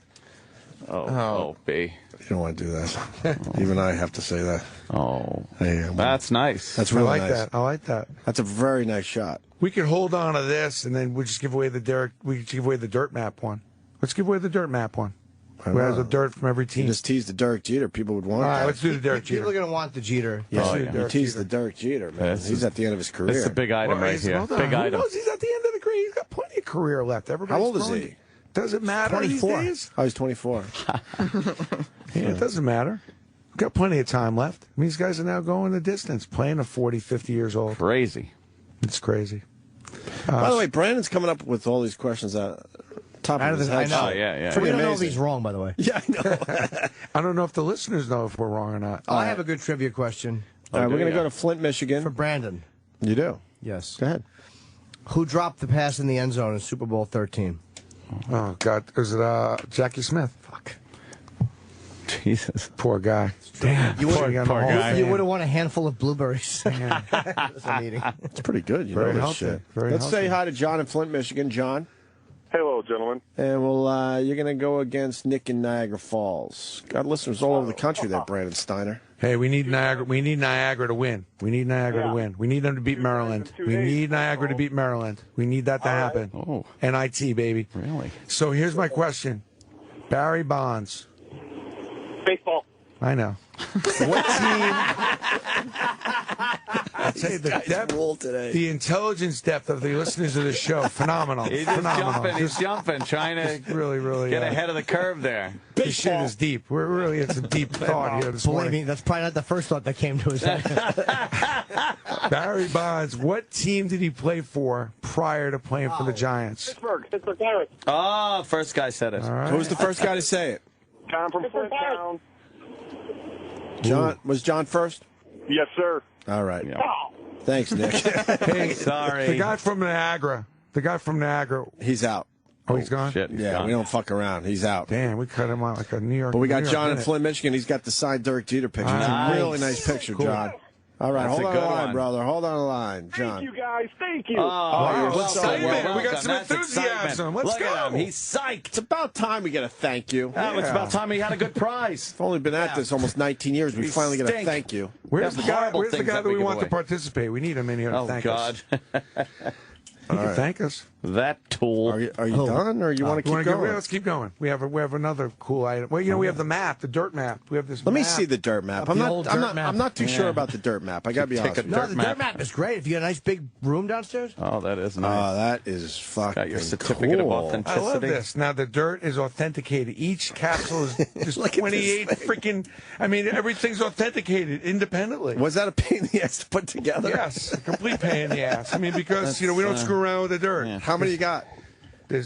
Oh, B. You don't want to do that. Even I have to say that. Oh, Hey, that's nice. that's I really like nice. that. I like that. That's a very nice shot. We could hold on to this, and then we just give away the Derek. We could give away the dirt map one. Let's give away the dirt map one. I Who has know. the dirt from every You team? just teased the Derek Jeter. People would want All right, that. let's do the Derek People are Jeter. going to want the Jeter. Yeah, Let's do yeah. the You Derek teased Jeter. the Derek Jeter, man. This He's is- at the end of his career. It's a big item right He's- here. hold on. Big Who item. knows? He's at the end of the career. He's got plenty of career left. Everybody's How old is throwing he? it. Doesn't matter 24. these days. Oh, he's 24. Yeah, it doesn't matter. We've got plenty of time left. I mean, these guys are now going the distance, playing at 40, 50 years old. Crazy. It's crazy. By the way, Brandon's coming up with all these questions at top Out of of his the- I head. know. Oh, yeah, yeah. Pretty We don't know if amazing. he's wrong, by the way. Yeah, I know. I don't know if the listeners know if we're wrong or not. I have a good trivia question All right, do we're going to ya? go to Flint, Michigan. for Brandon. You do? Yes. Go ahead. Who dropped the pass in the end zone in Super Bowl 13? Oh, God. Is it Jackie Smith? Fuck. Jesus. Poor guy. Damn. You poor would guy. guy. You would have won a handful of blueberries. That's a meeting. It's pretty good. You Very know this healthy. shit. Very Let's say healthy. hi to John in Flint, Michigan. John. Hello, gentlemen. And you're going to go against Nick in Niagara Falls. Got listeners all over the country there, Brandon Steiner. Hey, we need Niagara. We need Niagara to win. We need Niagara to win. We need them to beat Maryland. We need Niagara to beat Maryland. We need that to happen. Oh. NIT, baby. Really? So here's my question. Barry Bonds. Baseball. I know. What team? tell you, the depth, today. the intelligence depth of the listeners of the show, phenomenal. He's phenomenal. He's jumping, trying to really get ahead of the curve there. This shit is deep. It's a deep thought here this Believe morning. me, that's probably not the first thought that came to his head. Barry Bonds, what team did he play for prior to playing for the Giants? Pittsburgh Pirates. Oh, first guy said it. All right. Who was the first guy to say it? John from Flint Town. John. Was John first? Yes, sir. All right. Yeah. Thanks, Nick. Hey, Sorry. The guy from Niagara. He's out. Oh, he's gone? Shit, he's Yeah, gone. we don't fuck around. He's out. Damn, we cut him out like a New York. But we got New York John in minute. Flint, Michigan. He's got the signed Derek Jeter picture. It's a Nice. really nice picture, Cool. John. All right, That's hold a on good the line, one. brother. Hold on the line, John. Thank you, guys. Thank you. Oh, Wow, you're let's so say, man, welcome. we got some That's enthusiasm. excitement. Let's Look go. at him. He's psyched. It's about time we get a thank you. Oh, it's about time he had a good prize. We've only been at this almost 19 years. We We finally get a stink. thank you. Where's the That's guy? horrible Where's the things guy that that we we give want away. to participate? We need him in here to Oh, thank God. us. He can thank us. That tool. Are you done, or you want to You wanna keep go? going? Let's keep going. We have another cool item. Well, we have the map, the dirt map. We have this. Let me map. see the dirt map. The old dirt map. I'm not too sure Yeah. about the dirt map. I got to be honest. Take a with you. No, dirt the map. dirt map is great. If you got a nice big room downstairs. Oh, that is nice. Oh, that is fucking Got your certificate of cool. authenticity. I love this. Now the dirt is authenticated. Each capsule is just Look at 28 this freaking. I mean, everything's authenticated independently. Was that a pain in the ass to put together? Yes, a complete pain in the ass. I mean, because we don't screw around with the dirt. yeah. How many you got? We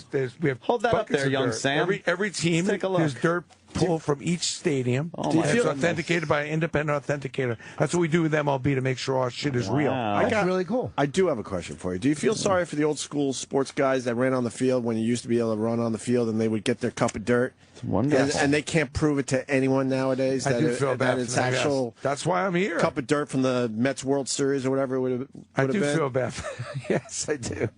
have Hold that up buckets there, of young dirt. Sam. Every team, Let's take a look. there's dirt pulled from each stadium. Oh, and my it's goodness. authenticated by an independent authenticator. That's what we do with MLB to make sure our shit is real. Wow. That's really cool. I do have a question for you. Do you feel sorry for the old school sports guys that ran on the field when you used to be able to run on the field and they would get their cup of dirt? Wonderful. And they can't prove it to anyone nowadays I that, do feel bad that it's for them, yes. actual That's why I'm here. cup of dirt from the Mets World Series or whatever it would have I been. do feel bad. Yes, I do.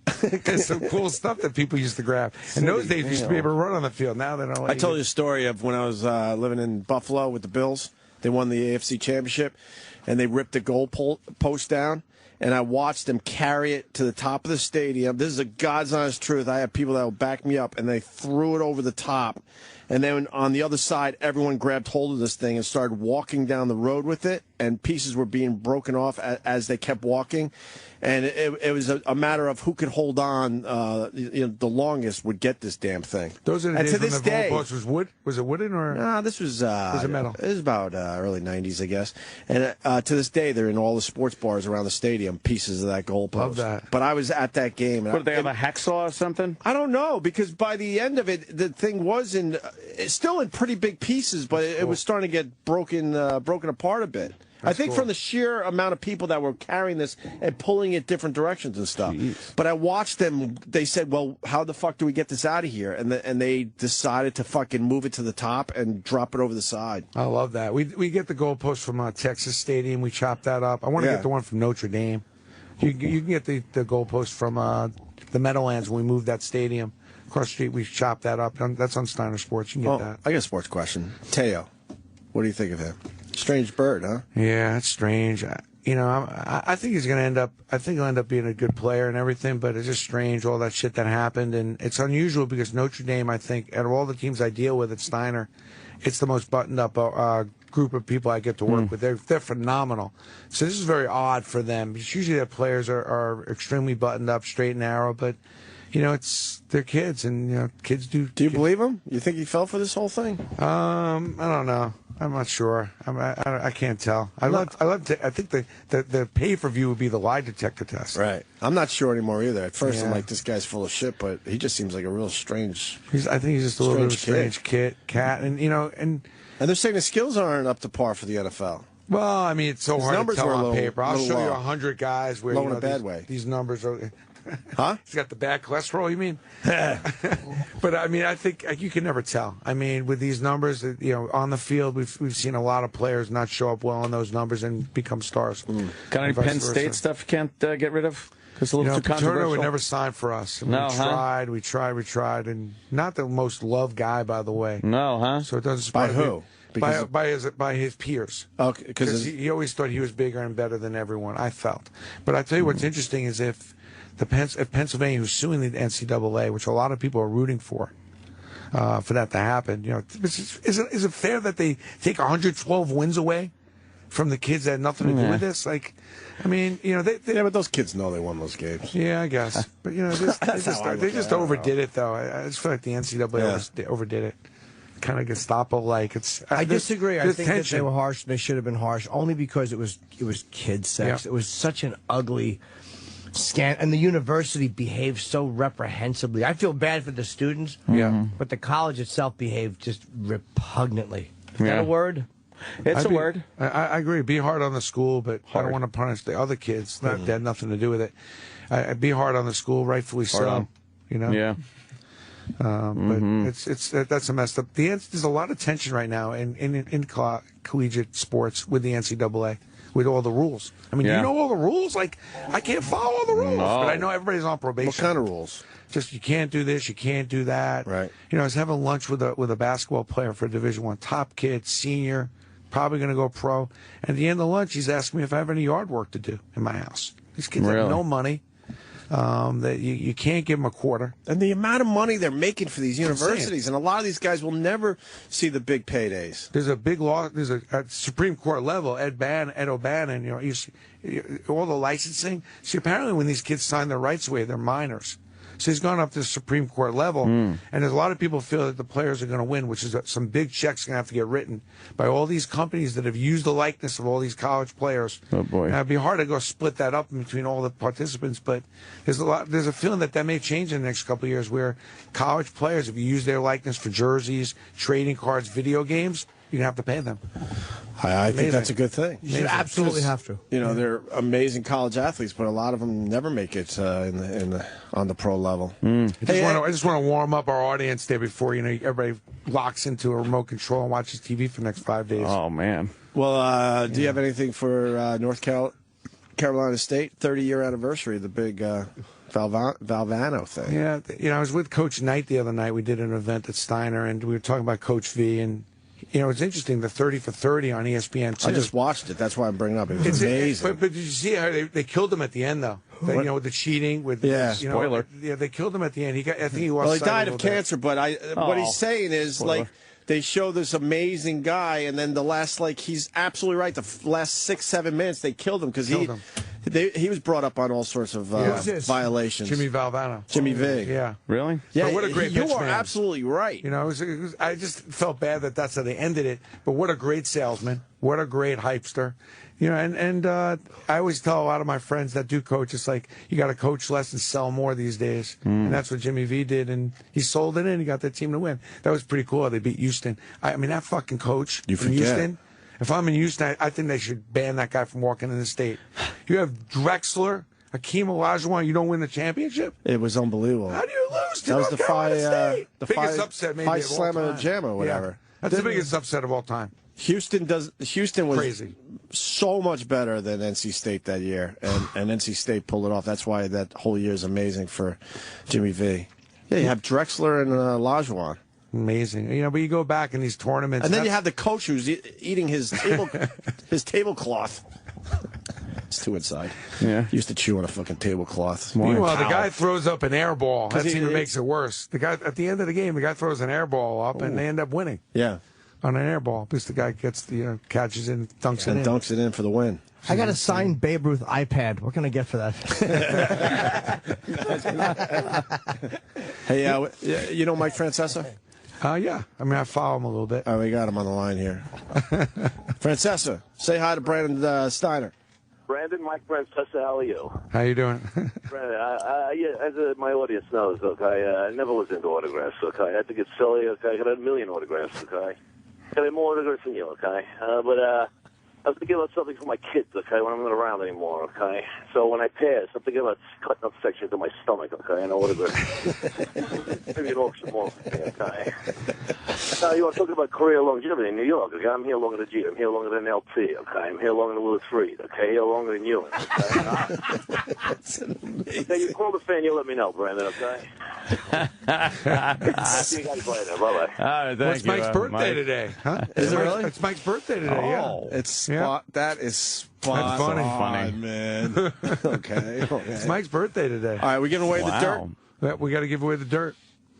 There's some cool stuff that people used to grab. In those days, we used to be able to run on the field. Now they don't. Let I told you a story of when I was living in Buffalo with the Bills. They won the AFC Championship, and they ripped the goal post down. And I watched them carry it to the top of the stadium. This is a God's honest truth. I have people that will back me up, and they threw it over the top. And then on the other side, everyone grabbed hold of this thing and started walking down the road with it, and pieces were being broken off as they kept walking. And it was a matter of who could hold on the longest would get this damn thing. Those are the and days to when this the day, goalpost was wood. Was it wooden or? Nah, this was it metal? It was about early '90s, I guess. And to this day, they're in all the sports bars around the stadium. Pieces of that goalpost. Love that. But I was at that game. And What, did they have a hacksaw or something? I don't know, because by the end of it, the thing was it's still in pretty big pieces, but it was starting to get broken apart a bit. I think cool. from the sheer amount of people that were carrying this and pulling it different directions and stuff. Jeez. But I watched them. They said, "Well, how the fuck do we get this out of here?" And they decided to fucking move it to the top and drop it over the side. I love that. We get the goalpost from Texas Stadium. We chop that up. I want to Yeah. get the one from Notre Dame. You can get the goalpost from the Meadowlands when we moved that stadium. Across the street, we chop that up. That's on Steiner Sports. You can get that. I got a sports question. Teo, what do you think of him? Strange bird, huh? Yeah, it's strange. I think he's going to end up. I think he'll end up being a good player and everything. But it's just strange all that shit that happened, and it's unusual because Notre Dame, I think, out of all the teams I deal with at Steiner, it's the most buttoned up group of people I get to work with. They're phenomenal. So this is very odd for them. Because usually their players are extremely buttoned up, straight and narrow, but. They're kids, and kids do. Do you believe him? You think he fell for this whole thing? I don't know. I'm not sure. I can't tell. I think the pay per view would be the lie detector test. Right. I'm not sure anymore either. At first, I'm Yeah. like, this guy's full of shit, but he just seems like a real strange. I think he's just a little bit of a Strange strange cat, and And they're saying the skills aren't up to par for the NFL. well, I mean, it's so His hard to numbers tell were a on little- paper. I'll little show you low. 100 guys where Low in a bad way. These numbers are. Huh? He's got the bad cholesterol, you mean? But I mean, I think you can never tell. I mean, with these numbers, on the field, we've seen a lot of players not show up well on those numbers and become stars. Got any And vice Penn versa. State stuff you can't get rid of? It's a little too Paterno controversial. would never sign for us. And No, we tried, and not the most loved guy, by the way. No, huh? So it doesn't By surprise who? me. Because By his peers. Okay, Because he always thought he was bigger and better than everyone, I felt. But I tell you what's interesting is if Pennsylvania, who's suing the NCAA, which a lot of people are rooting for that to happen, is it fair that they take 112 wins away from the kids that had nothing to do with this. Like, I mean, you know, yeah, but those kids know they won those games. Yeah, I guess. But, you know, they just overdid it, though. I just feel like the NCAA overdid it. Kind of Gestapo-like. I disagree. I think that they were harsh. They should have been harsh, only because it was kid sex. Yeah. It was such an ugly scandal, and the university behaved so reprehensibly. I feel bad for the students, but the college itself behaved just repugnantly. Is that a word? It's a word. I agree. Be hard on the school, but I don't want to punish the other kids. That had nothing to do with it. Be hard on the school, rightfully so. You know. Yeah. But that's a messed up. There's a lot of tension right now in collegiate sports with the NCAA, with all the rules. I mean, you know all the rules? Like, I can't follow all the rules, but I know everybody's on probation. What kind of rules? Just you can't do this, you can't do that. Right. You know, I was having lunch with a basketball player for Division I, top kid, senior, probably going to go pro. And at the end of lunch, he's asking me if I have any yard work to do in my house. These kids have no money. That you can't give them a quarter. And the amount of money they're making for these universities, and a lot of these guys will never see the big paydays. There's a big law. There's at Supreme Court level. Ed O'Bannon. You know, all the licensing. See, apparently, when these kids sign their rights away, they're minors. So he's gone up to the Supreme Court level, and there's a lot of people feel that the players are going to win, which is some big checks going to have to get written by all these companies that have used the likeness of all these college players. Oh boy, it'd be hard to go split that up between all the participants, but there's a feeling that may change in the next couple of years, where college players, if you use their likeness for jerseys, trading cards, video games, you're gonna have to pay them. I think that's a good thing. You should absolutely have to. You know, they're amazing college athletes, but a lot of them never make it on the pro level. I just want to warm up our audience there before everybody locks into a remote control and watches TV for the next 5 days. Oh man. Well, do you have anything for North Carolina State 30-year anniversary, the big Valvano thing? Yeah, I was with Coach Knight the other night. We did an event at Steiner, and we were talking about Coach V, and it's interesting, the 30 for 30 on ESPN too. I just watched it. That's why I'm bringing it up. It was amazing. But did you see how they killed him at the end, though? With the cheating. Spoiler. They killed him at the end. I think he lost. Well, he died of cancer, but what he's saying is, Spoiler. they show this amazing guy, and then the last, he's absolutely right, the last 6-7 minutes, they killed him because he was brought up on all sorts of violations. Jimmy Valvano. Jimmy V. Yeah. Really? Yeah, but what a great you pitch are man. Absolutely right. I just felt bad that's how they ended it. But what a great salesman. What a great hypester. And I always tell a lot of my friends that do coach, it's like, you got to coach less and sell more these days. And that's what Jimmy V did. And he sold it in. He got that team to win. That was pretty cool. They beat Houston. I mean, that fucking coach from Houston. If I'm in Houston, I think they should ban that guy from walking in the state. You have Drexler, Hakeem Olajuwon, you don't win the championship? It was unbelievable. How do you lose to That was North Carolina State? biggest upset maybe of all Slammer time. Jam or whatever. Yeah. That's the biggest upset of all time. Houston was crazy. So much better than NC State that year, and NC State pulled it off. That's why that whole year is amazing for Jimmy V. Yeah, you have Drexler and Olajuwon. Amazing. But you go back in these tournaments. And then you have the coach who's eating his tablecloth. It's too inside. Yeah. He used to chew on a fucking tablecloth. Meanwhile, the guy throws up an air ball. That even makes it worse. The guy at the end of the game, the guy throws an air ball up, and they end up winning. Yeah. On an air ball, because the guy gets catches it and dunks it in. And dunks it in for the win. I got a signed Babe Ruth iPad. What can I get for that? Hey, Mike Francesa? Yeah. I mean, I follow him a little bit. Oh, we got him on the line here. Francesa, say hi to Brandon Steiner. Brandon, Mike Francesa, how are you? How you doing? Brandon, as my audience knows, I never was into autographs, I had to get silly, I got 1 million autographs, I got more autographs than you, but I was thinking about something for my kids, when I'm not around anymore, So when I pass, I'm thinking about cutting up sections of my stomach, and autographs. Maybe an auction more, you want to talk about career longevity in New York, I'm here longer than G, I'm here longer than LP, I'm here longer than Willis Reed, here longer than you, you call the fan, you let me know, Brandon, See you guys later, bye-bye. All right, What's Mike's birthday today? Huh? Is it really? It's Mike's birthday today, That is spot That's funny. on, man. Okay. It's Mike's birthday today. All right, we're giving away the dirt. Yeah, we got to give away the dirt.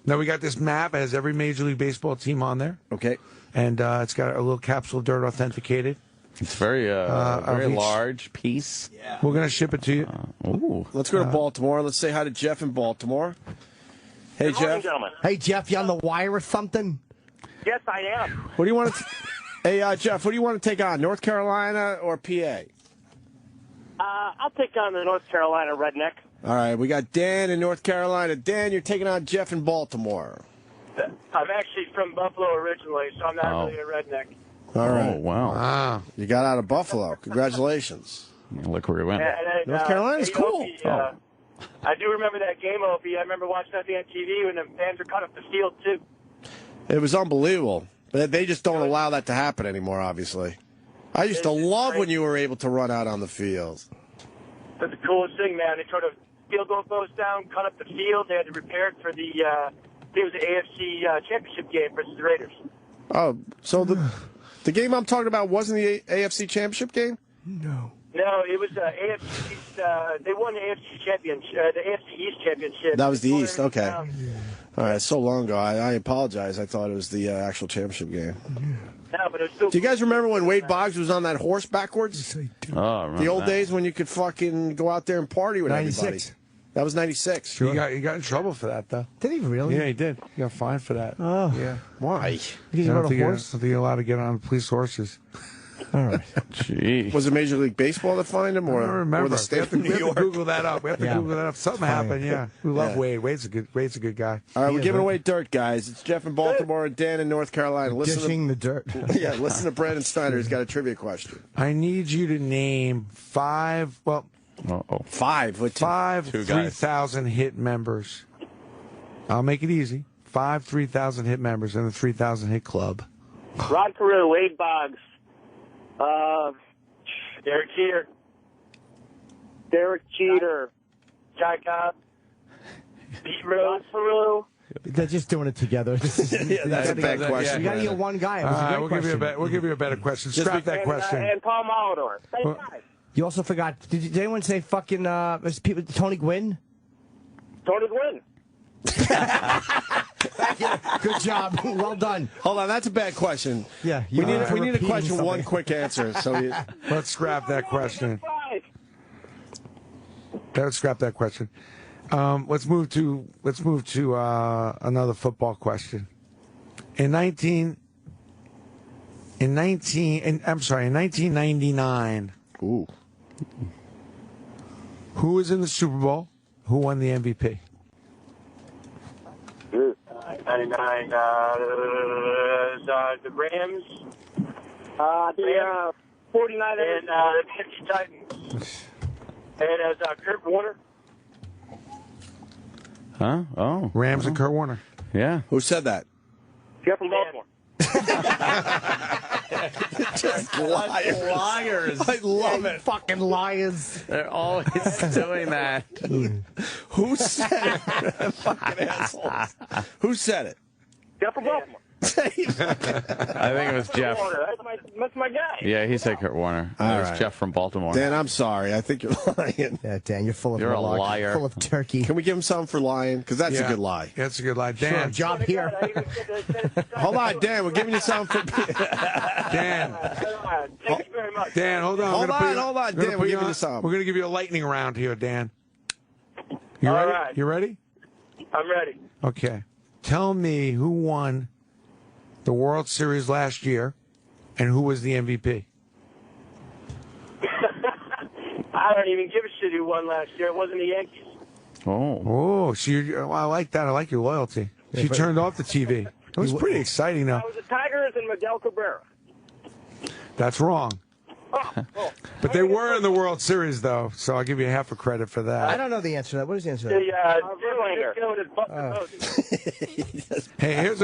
Now, we got this map. It has every Major League Baseball team on there. Okay. And it's got a little capsule of dirt authenticated. It's very very large piece. Yeah. We're going to ship it to you. Ooh. Let's go to Baltimore. Let's say hi to Jeff in Baltimore. Hey, Good morning, Jeff. gentlemen. Hey, Jeff, you on the wire or something? Yes, I am. What do you want to... Hey, Jeff, what do you want to take on, North Carolina or PA? I'll take on the North Carolina Redneck. All right, we got Dan in North Carolina. Dan, you're taking on Jeff in Baltimore. I'm actually from Buffalo originally, so I'm not really a redneck. All right. Oh, wow. You got out of Buffalo. Congratulations. Look where we went. North Carolina's cool. Opie, I do remember that game, Opie. I remember watching that on TV when the fans were cut up the field, too. It was unbelievable. But they just don't allow that to happen anymore, obviously. I used to love when you were able to run out on the field. That's the coolest thing, man. They tore the field goal post down, cut up the field. They had to repair it for the, it was the AFC championship game versus the Raiders. Oh, so the game I'm talking about wasn't the AFC championship game? No. No, it was AFC East. They won the AFC championship, the AFC East championship. That was the East, okay. Yeah. All right, so long ago. I apologize. I thought it was the actual championship game. No, but it was still. Do you guys remember when Wade Boggs was on that horse backwards? Oh, I remember The old that. days when you could fucking go out there and party with 96. everybody. That was 96. Sure. He got in trouble for that, though. Did he really? Yeah, he did. He got fined for that. Oh. Yeah. Why? Because he rode a horse? I don't think you're allowed to get on police horses. All right. Gee. Was it Major League Baseball that fined him, or, I don't remember. or the state of New We have York? to Google that up. We have to Yeah. Google that up. Something happened, yeah. We love Yeah. Wade. Wade's a good guy. All right, we're Yeah, giving but- away dirt, guys. It's Jeff in Baltimore and Dan in North Carolina. Dishing the dirt. Yeah, listen to Brandon Steiner. He's got a trivia question. I need you to name five Five. What five Two guys. 3,000 hit members. I'll make it easy. Five 3,000 hit members in the 3,000 hit club. Rod Carew, Wade Boggs, Derek Jeter, Jai Cobb, Pete Rose, Carew. They're just doing it together. Yeah, that's a bad question. You got to get one guy. It was a great We'll give you a better question. Scrap that question. And Paul Malidor. Same Well- guy. You also forgot. Did anyone say fucking Tony Gwynn? Tony Gwynn. Good job. Well done. Hold on, that's a bad question. Yeah, We need a repeating question, something. one quick answer. So Let's scrap that question. Five. Let's scrap that question. Let's move to another football question. In 1999, ooh, who was in the Super Bowl? Who won the MVP? 99. The Rams. The 49ers. And the Tennessee Titans. And as Kurt Warner. Huh? Oh. Rams and Kurt Warner. Yeah. who said that? Jeff from Baltimore. Just liars. Liars. I love it. Fucking liars. They're always doing that. Who said it? Fucking assholes. Who said it? Jeff from Baltimore. I think it was Jeff. Warner. That's my guy. Yeah, he said Kurt Warner. All It was right. Jeff from Baltimore. Dan, I'm sorry. I think you're lying. Yeah, Dan, you're full of You're a malarkey, liar. Full of turkey. Can we give him something for lying? Because that's a good lie. Yeah, that's a good lie. Dan, Job here. Hold on, Dan. We're giving you something for. Dan, Thank you very much. Dan, hold on. Hold on, I'm gonna Dan, put we're you giving on- you some. We're going to give you a lightning round here, Dan. You All ready? right. You ready? I'm ready. Okay. Tell me who won the World Series last year and who was the MVP. I don't even give a shit who won last year. It wasn't the Yankees. Oh. Oh, so I like that. I like your loyalty. She turned off the TV. It was pretty exciting, though. It was the Tigers and Miguel Cabrera. That's wrong. Oh. But they were in the World Series, though, so I'll give you half a credit for I that. don't know the answer to that. What is the answer to The that? Verlander. Hey, here's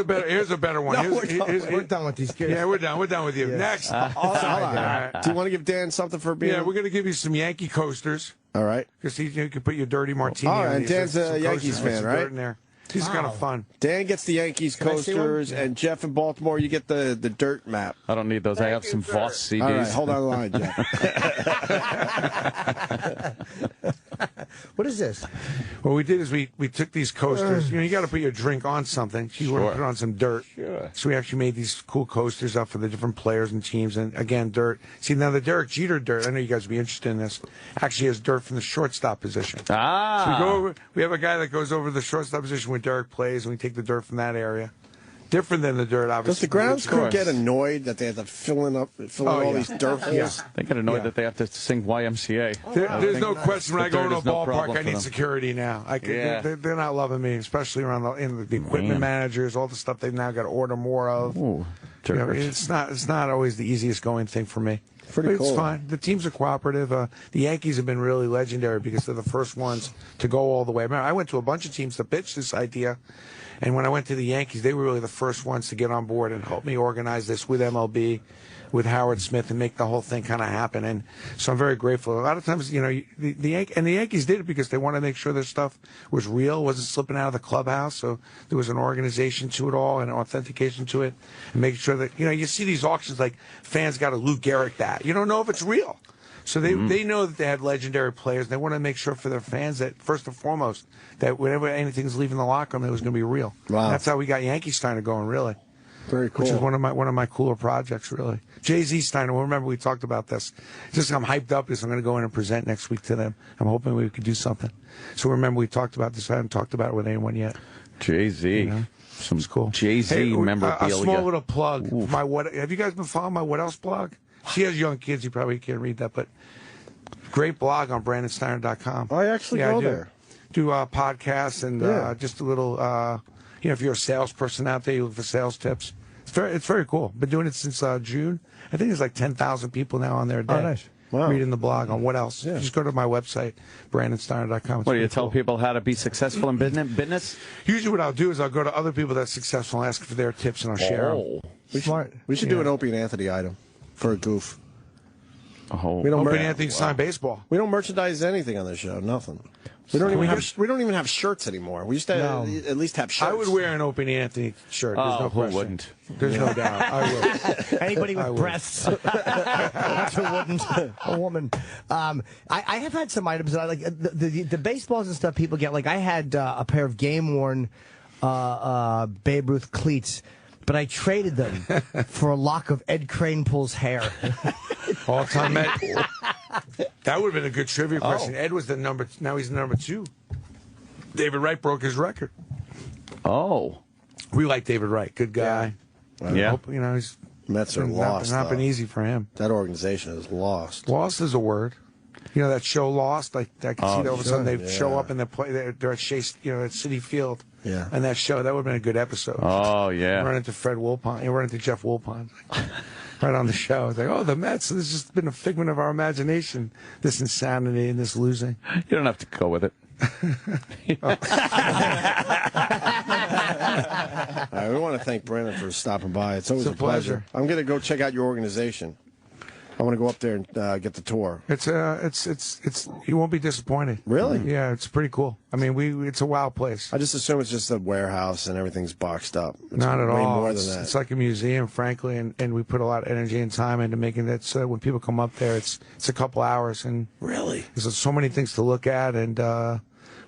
a better one. No, We're done with these kids. Yeah, we're done. We're done with you. Next. Hold on. All right. Do you want to give Dan something for being? Yeah, we're going to give you some Yankee coasters. All right. Because you can put your dirty martini Oh, on and these. Dan's Some a coasters Yankees with fan, some right? dirt in there. These are kind of fun. Dan gets the Yankees I see one? coasters, and Jeff in Baltimore, you get the dirt map. I don't need those. I have some Voss CDs. All right, hold on the line, Jeff. What is this? What we did is we took these coasters. You got to put your drink on something. So you want to put on some dirt. Sure. So we actually made these cool coasters up for the different players and teams. And again, dirt. See, now the Derek Jeter dirt, I know you guys would be interested in this, actually has dirt from the shortstop position. Ah. So we go over, we have a guy that goes over the shortstop position where Derek plays, and we take the dirt from that area. Different than the dirt, obviously. Does the grounds crew get annoyed that they have to fill in all these dirt holes? Yeah. They get annoyed that they have to sing YMCA. There's no question when I go into a ballpark, I need them. security now. They're not loving me, especially around the equipment managers, all the stuff they've now got to order more of. Ooh, it's not always the easiest going thing for me. Pretty But cool. It's fine. The teams are cooperative. The Yankees have been really legendary because they're the first ones to go all the way. Remember, I went to a bunch of teams to pitch this idea. And when I went to the Yankees, they were really the first ones to get on board and help me organize this with MLB, with Howard Smith, and make the whole thing kind of happen. And so I'm very grateful. A lot of times, the Yankees did it because they wanted to make sure their stuff was real, wasn't slipping out of the clubhouse. So there was an organization to it all and an authentication to it, and making sure that you see these auctions like fans got a Lou Gehrig bat. You don't know if it's real. So they know that they have legendary players. They want to make sure for their fans that first and foremost that whenever anything's leaving the locker room, it was going to be real. Wow. That's how we got Yankee Steiner going, really. Very cool. Which is one of my cooler projects, really. Jay-Z Steiner. Well, remember we talked about this. Just I'm hyped up because I'm going to go in and present next week to them. I'm hoping we could do something. So remember we talked about this. I haven't talked about it with anyone yet. Jay-Z. Some cool. Jay-Z memorabilia. A small little plug. Have you guys been following my What Else blog? She has young kids. You probably can't read that, but great blog on BrandonSteiner.com. I actually go there. Do podcasts and just a little, if you're a salesperson out there, you look for sales tips. It's very cool. Been doing it since June. I think there's like 10,000 people now on there a day. Oh, nice. Wow. Reading the blog on What Else. Yeah. Just go to my website, BrandonSteiner.com. What do you tell people how to be successful in business? Usually what I'll do is I'll go to other people that are successful and ask for their tips, and I'll share them. Smart. We should do an Opie and Anthony item for a goof. Oh, We don't Opie mer- and Anthony sign baseball. We don't merchandise anything on this show. Nothing. We don't even have shirts anymore. We used to at least have shirts. I would wear an Opie and Anthony shirt. There's no who question. wouldn't? There's no doubt. I would. Anybody with breasts. That's who wouldn't. A woman. I have had some items that I like. The baseballs and stuff people get. Like I had a pair of game-worn Babe Ruth cleats, but I traded them for a lock of Ed Kranepool's hair. All-time Met. That would have been a good trivia question. Ed was now he's the number 2. David Wright broke his record. Oh. We like David Wright. Good guy. Yeah. Hope, he's Mets are not, lost. not been though. easy for him. That organization is lost. Lost is a word. You know that show Lost? I can see that all of a sudden they show Yeah. up and they're at Chase, at Citi Field. Yeah. And that show, that would have been a good episode. Oh, yeah. Run into Fred Wilpon. You run into Jeff Wilpon. Right on the show. It's like, oh, the Mets. This has just been a figment of our imagination. This insanity and this losing. You don't have to go with it. All right, we want to thank Brandon for stopping by. It's always It's a pleasure. I'm going to go check out your organization. I want to go up there and get the tour. It's you won't be disappointed. Really? Yeah, it's pretty cool. I mean, it's a wild place. I just assume it's just a warehouse and everything's boxed up. It's Not at way all. more It's, than that. it's like a museum, frankly, and we put a lot of energy and time into making that so that when people come up there, it's a couple hours, and Really? there's so many things to look at, and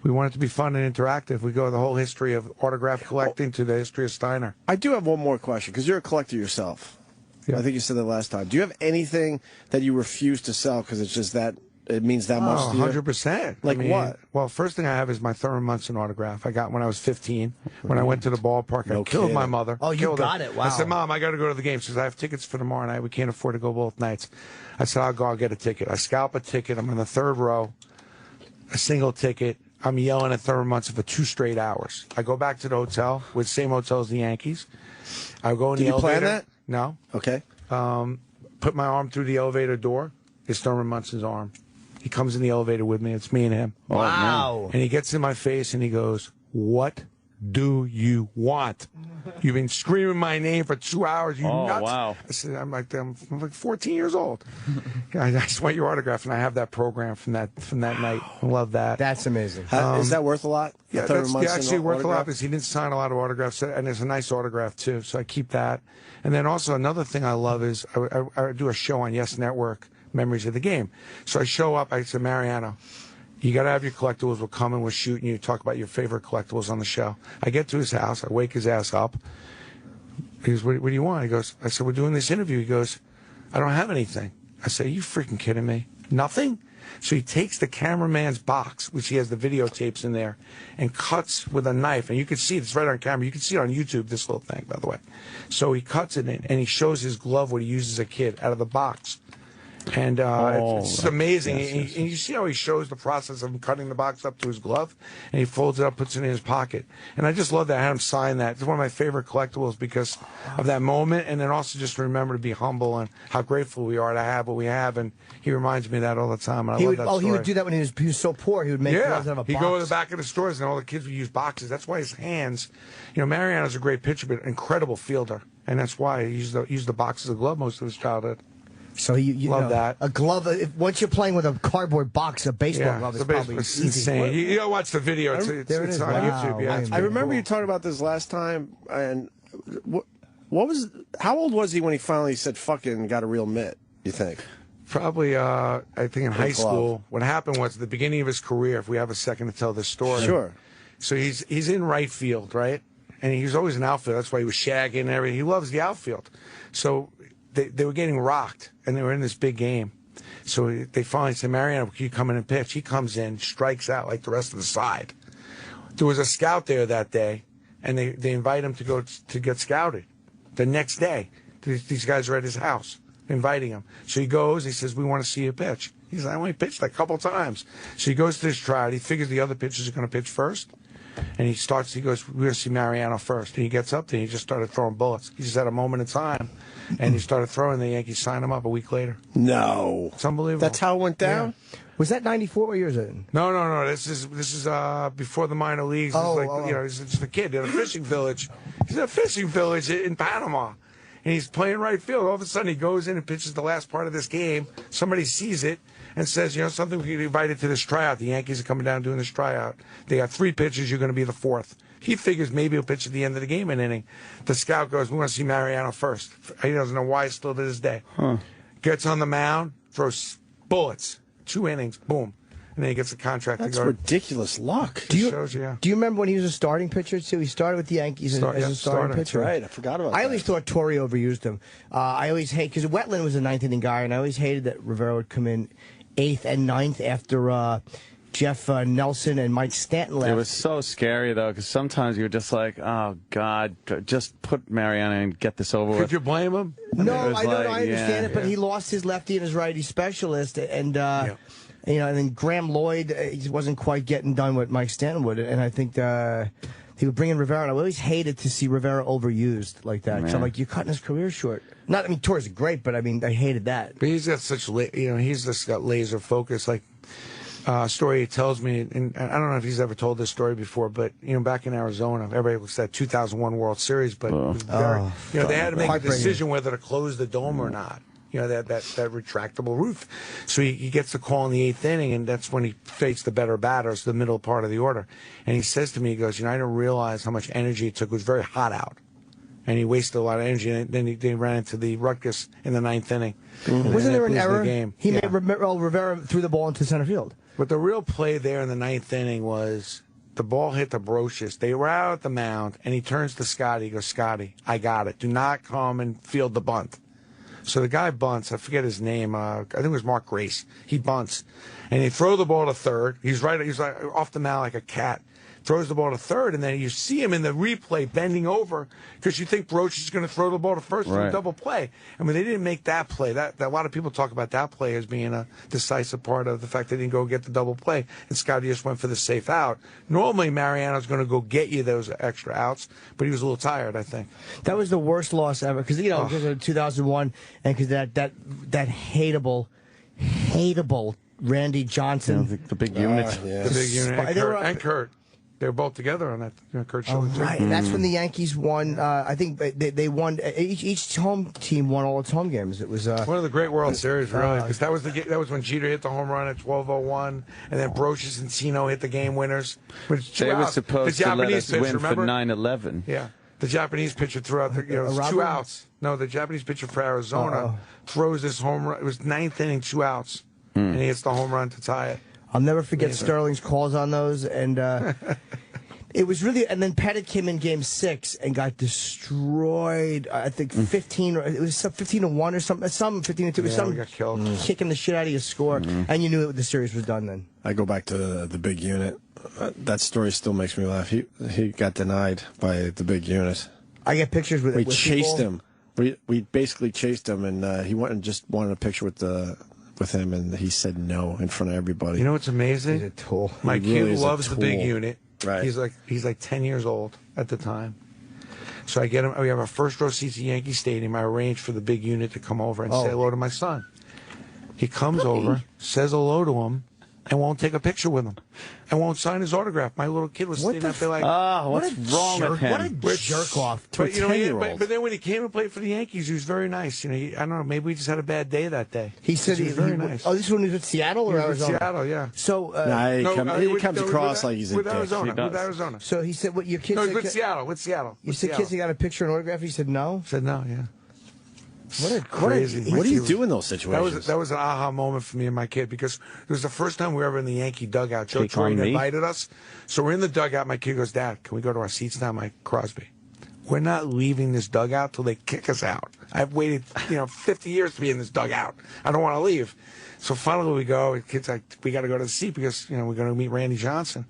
we want it to be fun and interactive. We go the whole history of autograph collecting to the history of Steiner. I do have one more question because you're a collector yourself. Yeah. I think you said that last time. Do you have anything that you refuse to sell because it's just that it means that much to you? 100%. Like what? Well, first thing I have is my Thurman Munson autograph. I got when I was 15. When I went to the ballpark, I No killed kidding. my mother. Oh, you Killed her. got it. Wow. I said, Mom, I got to go to the game. She says, I have tickets for tomorrow night. We can't afford to go both nights. I said, I'll go. I'll get a ticket. I scalp a ticket. I'm in the third row, a single ticket. I'm yelling at Thurman Munson for 2 straight hours. I go back to the hotel, with the same hotel as the Yankees. I go in Did the you plan elevator. that? No. Okay. Put my arm through the elevator door. It's Thurman Munson's arm. He comes in the elevator with me. It's me and him. Wow. And he gets in my face and he goes, "What do you want? You've been screaming my name for 2 hours. You Oh, nuts?" wow. I said, I'm like 14 years old. I just want your autograph, and I have that program from that night. I love that. That's amazing. Is that worth a lot? Yeah, The Thurman that's Munson actually worth a lot autograph? because he didn't sign a lot of autographs, and it's a nice autograph too. So I keep that. And then also another thing I love is I do a show on Yes Network, Memories of the Game. So I show up. I said, Mariano, You got to have your collectibles. We're coming. We're shooting. You talk about your favorite collectibles on the show. I get to his house. I wake his ass up. He goes, what do you want? He goes, I said, we're doing this interview. He goes, I don't have anything. I said, are you freaking kidding me? Nothing? So he takes the cameraman's box, which he has the videotapes in there, and cuts with a knife. And you can see it's right on camera. You can see it on YouTube, this little thing, by the way. So he cuts it in, and he shows his glove, what he used as a kid, out of the box. And it's amazing. Yes. And you see how he shows the process of him cutting the box up to his glove, and he folds it up, puts it in his pocket. And I just love that. I had him sign that. It's one of my favorite collectibles because of that moment, and then also just remember to be humble and how grateful we are to have what we have. And he reminds me of that all the time. And I love that story. He would do that when he was so poor. He would make gloves out of a box. He'd go to the back of the stores, and all the kids would use boxes. That's why his hands, Mariano's a great pitcher, but incredible fielder. And that's why he used the box as a glove most of his childhood. So you love that. A glove. Once you're playing with a cardboard box, a baseball glove is probably it's easy. insane. You gotta watch the video. It's on YouTube. Yeah, I remember you talking about this last time. And how old was he when he finally said "fucking" got a real mitt? You think? Probably, I think in high school. What happened was at the beginning of his career. If we have a second to tell this story, sure. So he's in right field, right? And he was always an outfielder. That's why he was shagging and everything. He loves the outfield. So they were getting rocked, and they were in this big game. So they finally said, Mariano, can you come in and pitch? He comes in, strikes out like the rest of the side. There was a scout there that day, and they invite him to go to get scouted the next day. These guys are at his house inviting him. So he goes, he says, we want to see you pitch. He says, I only pitched a couple times. So he goes to this tryout. He figures the other pitchers are going to pitch first. And he goes, we're going to see Mariano first. And he gets up there, and he just started throwing bullets. He just had a moment in time. And he started throwing. The Yankees signed him up a week later. No, it's unbelievable. That's how it went down. Yeah. Was that '94? What year is it? No. This is before the minor leagues. He's just a kid in a fishing village. He's in a fishing village in Panama, and he's playing right field. All of a sudden, he goes in and pitches the last part of this game. Somebody sees it and says, something, we get invited to this tryout. The Yankees are coming down doing this tryout. They got 3 pitchers. You're going to be the 4th. He figures maybe he'll pitch at the end of the game an inning. The scout goes, we want to see Mariano first. He doesn't know why still to this day. Gets on the mound, throws bullets, 2 innings, boom. And then he gets a contract That's to go. ridiculous luck. Do you remember when he was a starting pitcher, too? He started with the Yankees as a starting pitcher. Right, I forgot about that. I always thought Torre overused him. I always because Wetland was a 9th inning guy, and I always hated that Rivera would come in 8th and 9th after Jeff Nelson and Mike Stanton left. It was so scary, though, because sometimes you were just like, oh, God, just put Mariano and get this over with. Could you blame him? No, I understand it, but he lost his lefty and his righty specialist, and and then Graham Lloyd, he wasn't quite getting done what Mike Stanton would, and I think he would bring in Rivera, and I always hated to see Rivera overused like that. So I'm like, you're cutting his career short. Torres is great, but I hated that. But he's got he's just got laser focus, like. Story he tells me, and I don't know if he's ever told this story before, but back in Arizona, everybody looks at that 2001 World Series, but it was they had to make a decision whether to close the dome or not. That retractable roof. So he gets the call in the 8th inning, and that's when he faced the better batters, the middle part of the order. And he says to me, he goes, I didn't realize how much energy it took. It was very hot out. And he wasted a lot of energy, and then they ran into the ruckus in the 9th inning. Wasn't there an error? He made Rivera threw the ball into center field. But the real play there in the 9th inning was the ball hit the Brocious. They were out at the mound, and he turns to Scotty. He goes, Scotty, I got it. Do not come and field the bunt. So the guy bunts. I forget his name. I think it was Mark Grace. He bunts, and they throw the ball to third. He's like off the mound like a cat. Throws the ball to third, and then you see him in the replay bending over because you think Brocious is going to throw the ball to first for a double play. I mean, they didn't make that play. That a lot of people talk about that play as being a decisive part of the fact they didn't go get the double play, and Scotty just went for the safe out. Normally, Mariano's going to go get you those extra outs, but he was a little tired, I think. That was the worst loss ever because because of 2001 and because that hateable Randy Johnson, the big unit, the big unit, and Kurt. They were both together on that, Kurt Schilling. Right, and that's when the Yankees won. I think they won. Each home team won all its home games. It was one of the great World Series, really, because that was when Jeter hit the home run at 12:01, and then Brocious and Tino hit the game winners. They were supposed to let us win for 9/11. Yeah, the Japanese pitcher threw out it was 2 outs. No, the Japanese pitcher for Arizona throws this home run. It was 9th inning, 2 outs, and he hits the home run to tie it. I'll never forget Sterling's calls on those, and it was really. And then Pettit came in Game 6 and got destroyed. I think 15. It was 15-1 or something. Some 15-2. It was something. Got killed. Kicking the shit out of your score, and you knew the series was done then. I go back to the big unit. That story still makes me laugh. He got denied by the big unit. I get pictures with. We with chased people. him. We basically chased him, and he went and just wanted a picture with him, and he said no in front of everybody. You know what's amazing? He's a tool. My He really kid is a loves the big tool. unit. Right. He's like 10 years old at the time. So I get him. We have our first row seats at Yankee Stadium. I arranged for the big unit to come over and say hello to my son. He comes over, says hello to him, and won't take a picture with him, and won't sign his autograph. My little kid was sitting up there like, what's wrong with him? What a jerk off. but, you know, 10-year-old. but then when he came and played for the Yankees, he was very nice. You know, I don't know, maybe we just had a bad day that day. He said was very nice. Oh, this one was at Seattle or He was Arizona? in Seattle, yeah. So, He comes across like he's a with dick. Arizona. He does. With Arizona. so he said, "What your kids?" No, said, with Seattle. With Seattle. You with said Seattle. kids, he got a picture and autograph. He said no. Said no, yeah. Crazy. What do you do in those situations? That was an aha moment for me and my kid because it was the first time we were ever in the Yankee dugout. Joe Take Troy on me? invited us. So we're in the dugout. My kid goes, Dad, can we go to our seats now? Mike Crosby. We're not leaving this dugout till they kick us out. I've waited, 50 years to be in this dugout. I don't want to leave. So finally we go. The kid's like, we got to go to the seat because, we're going to meet Randy Johnson.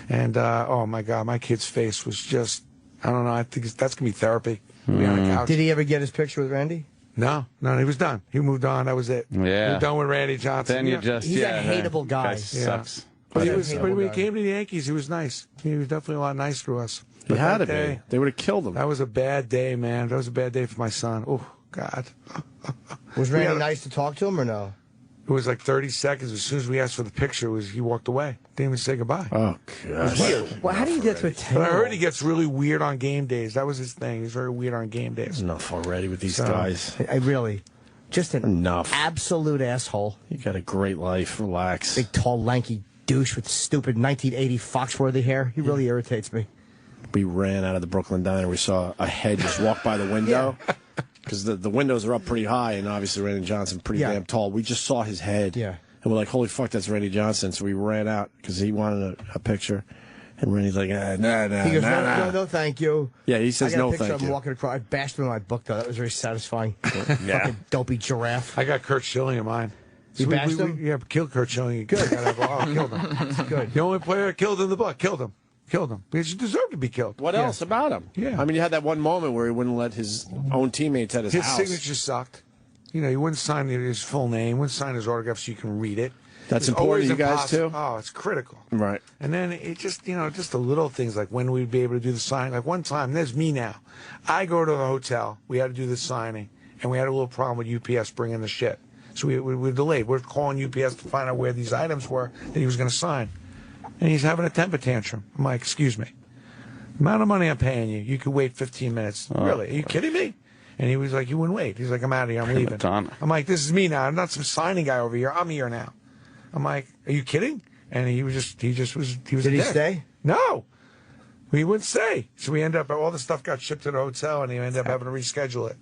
And, oh, my God, my kid's face was just, I don't know. I think that's going to be therapy. Be on the couch. Did he ever get his picture with Randy? No, he was done. He moved on. That was it. Yeah. We're done with Randy Johnson. Then you just He's a hateable guy. Sucks. But, Yeah. but when he came to the Yankees, he was nice. He was definitely a lot nicer to us. He But had to that day, be. They would have killed him. That was a bad day, man. That was a bad day for my son. Oh, God. Was We Randy had a- nice to talk to him or no? It was like 30 seconds. As soon as we asked for the picture, he walked away. Didn't even say goodbye. Oh, God. Well, how do you get to a But table? I heard he gets really weird on game days. That was his thing. He's very weird on game days. Enough already with these So- guys. I really, just an Enough. absolute asshole. You got a great life. Relax. Big, tall, lanky douche with stupid 1980 Foxworthy hair. He really irritates me. We ran out of the Brooklyn Diner. We saw a head just walk by the window. Because the windows are up pretty high, and obviously Randy Johnson pretty Yeah. damn tall. We just saw his head. Yeah. And we're like, holy fuck, that's Randy Johnson. So we ran out because he wanted a picture. And Randy's like, nah. He goes, no, thank you. Yeah, he says I got no, a picture thank of him you. walking across. I bashed him in my book, though. That was very satisfying. Yeah. Fucking dopey giraffe. I got Kurt Schilling in mine. You bashed him? Yeah, killed Kurt Schilling. Good. Killed him. That's good. The only player I killed in the book. Killed him. Because he deserved to be killed. What else about him? Yeah. I mean, you had that one moment where he wouldn't let his own teammates at his His house. signature sucked. He wouldn't sign his full name, wouldn't sign his autograph so you can read it. That's It's important always to you guys, impossible. too? Oh, it's critical. Right. And then it just, just the little things like when we'd be able to do the signing. Like one time, there's me now. I go to the hotel. We had to do the signing, and we had a little problem with UPS bringing the shit. So we delayed. We're calling UPS to find out where these items were that he was going to sign. And he's having a temper tantrum. I'm like, excuse me. The amount of money I'm paying you, you could wait 15 minutes. Really? Are you kidding me? And he was like, you wouldn't wait. He's like, I'm out of here. I'm leaving. Madonna. I'm like, this is me now. I'm not some signing guy over here. I'm here now. I'm like, are you kidding? And he was a Did dick. he stay? No. He wouldn't stay. So we end up, all the stuff got shipped to the hotel, and he ended up having to reschedule it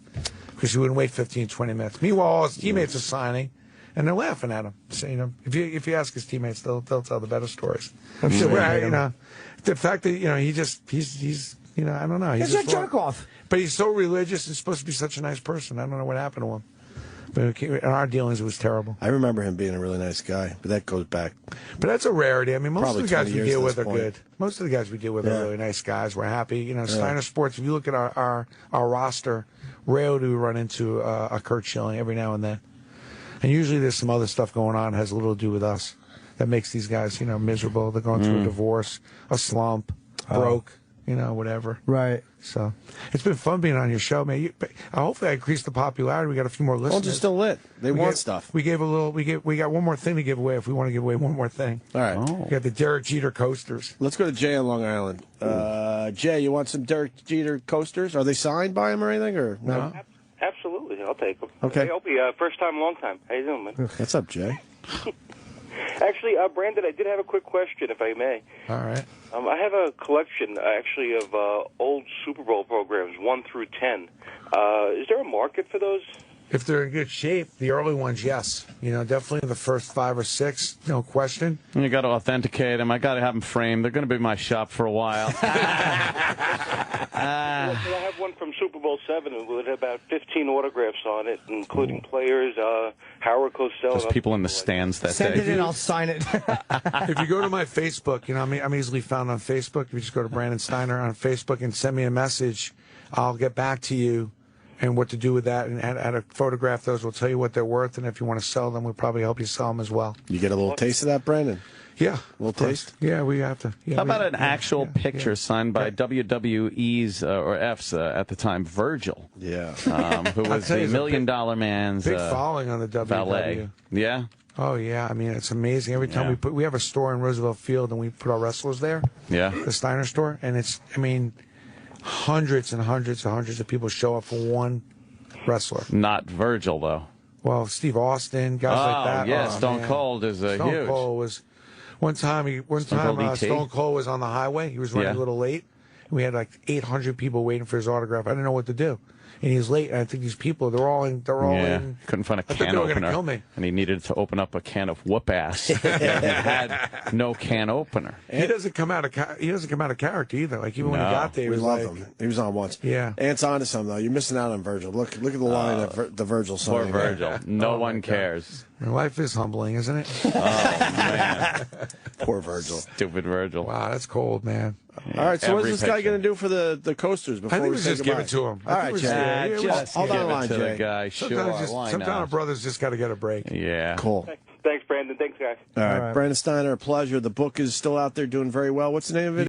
because he wouldn't wait 15, 20 minutes. Meanwhile, all his teammates are signing, and they're laughing at him. So, if you ask his teammates, they'll tell the better stories. I'm sure they hate him. The fact that, he's I don't know. He's a jerk off. But he's so religious and supposed to be such a nice person. I don't know what happened to him. But in our dealings, it was terrible. I remember him being a really nice guy, but that goes back. But that's a rarity. I mean, most Probably of the guys 20 we years deal at with this are point. good. Most of the guys we deal with Yeah. are really nice guys. We're happy. Steiner Sports, if you look at our roster, rarely do we run into a Kurt Schilling every now and then. And usually there's some other stuff going on that has little to do with us that makes these guys, miserable. They're going through a divorce, a slump, broke, whatever. Right. So it's been fun being on your show, man. Hopefully I increased the popularity. We got a few more listeners. Phones are still lit. They want stuff. We gave a little. We got one more thing to give away if we want to give away one more thing. All right. We got the Derek Jeter coasters. Let's go to Jay on Long Island. Jay, you want some Derek Jeter coasters? Are they signed by him or anything? Or no? Absolutely, I'll take them. Okay. Hey, Opie, first time, long time. How you doing, man? What's up, Jay? Actually, Brandon, I did have a quick question, if I may. All right. I have a collection, actually, of old Super Bowl programs, 1 through 10. Is there a market for those If they're in good shape, the early ones, yes. Definitely the first 5 or 6, no question. And you got to authenticate them. I got to have them framed. They're going to be in my shop for a while. I have one from Super Bowl VII with about 15 autographs on it, including players, Howard Cosell. Those people in the stands that Send day. it in, I'll sign it. If you go to my Facebook, I'm easily found on Facebook. If you just go to Brandon Steiner on Facebook and send me a message, I'll get back to you and what to do with that, and how to photograph those. We'll tell you what they're worth, and if you want to sell them, we'll probably help you sell them as well. You get a little taste of that, Brandon? Yeah. A little taste? Yeah, we have to. Yeah, How about an actual picture signed by WWE's or F's at the time, Virgil? Yeah. Who was the $1 Million Man's big following on the WWE. valet. Yeah. Oh yeah, I mean it's amazing. Every time we have a store in Roosevelt Field and we put our wrestlers there. Yeah. The Steiner store, and hundreds and hundreds and hundreds of people show up for one wrestler. Not Virgil though. Well, Steve Austin, guys like that. Yeah, oh, Stone man. Cold is huge. Stone Cold was one time. Stone Cold was on the highway. He was running a little late. We had like 800 people waiting for his autograph. I didn't know what to do. And he was late, and I think these people, they're all in. Couldn't find a I thought can they were gonna opener. kill me. And he needed to open up a can of whoop ass. He had no can opener. He doesn't come out of character either. Like even when he got there, he We was love like, him. He was on once. Yeah. Ant's on to something, though. You're missing out on Virgil. Look at the line of the Virgil song. Poor Virgil. No Oh, one my God. cares. Life is humbling, isn't it? Oh, man. Poor Virgil. Stupid Virgil. Wow, that's cold, man. All right, so what's Every this guy picture. going to do for the coasters before I think we we say just give goodbye? it to him. All right, Jay. Just Hold give on the it line, to Jay. the guy. Sure, why Sometimes not? our brothers just got to get a break. Yeah. Cool. Thanks, Brandon. Thanks, guys. All right, Brandon Steiner, a pleasure. The book is still out there doing very well. What's the name of it?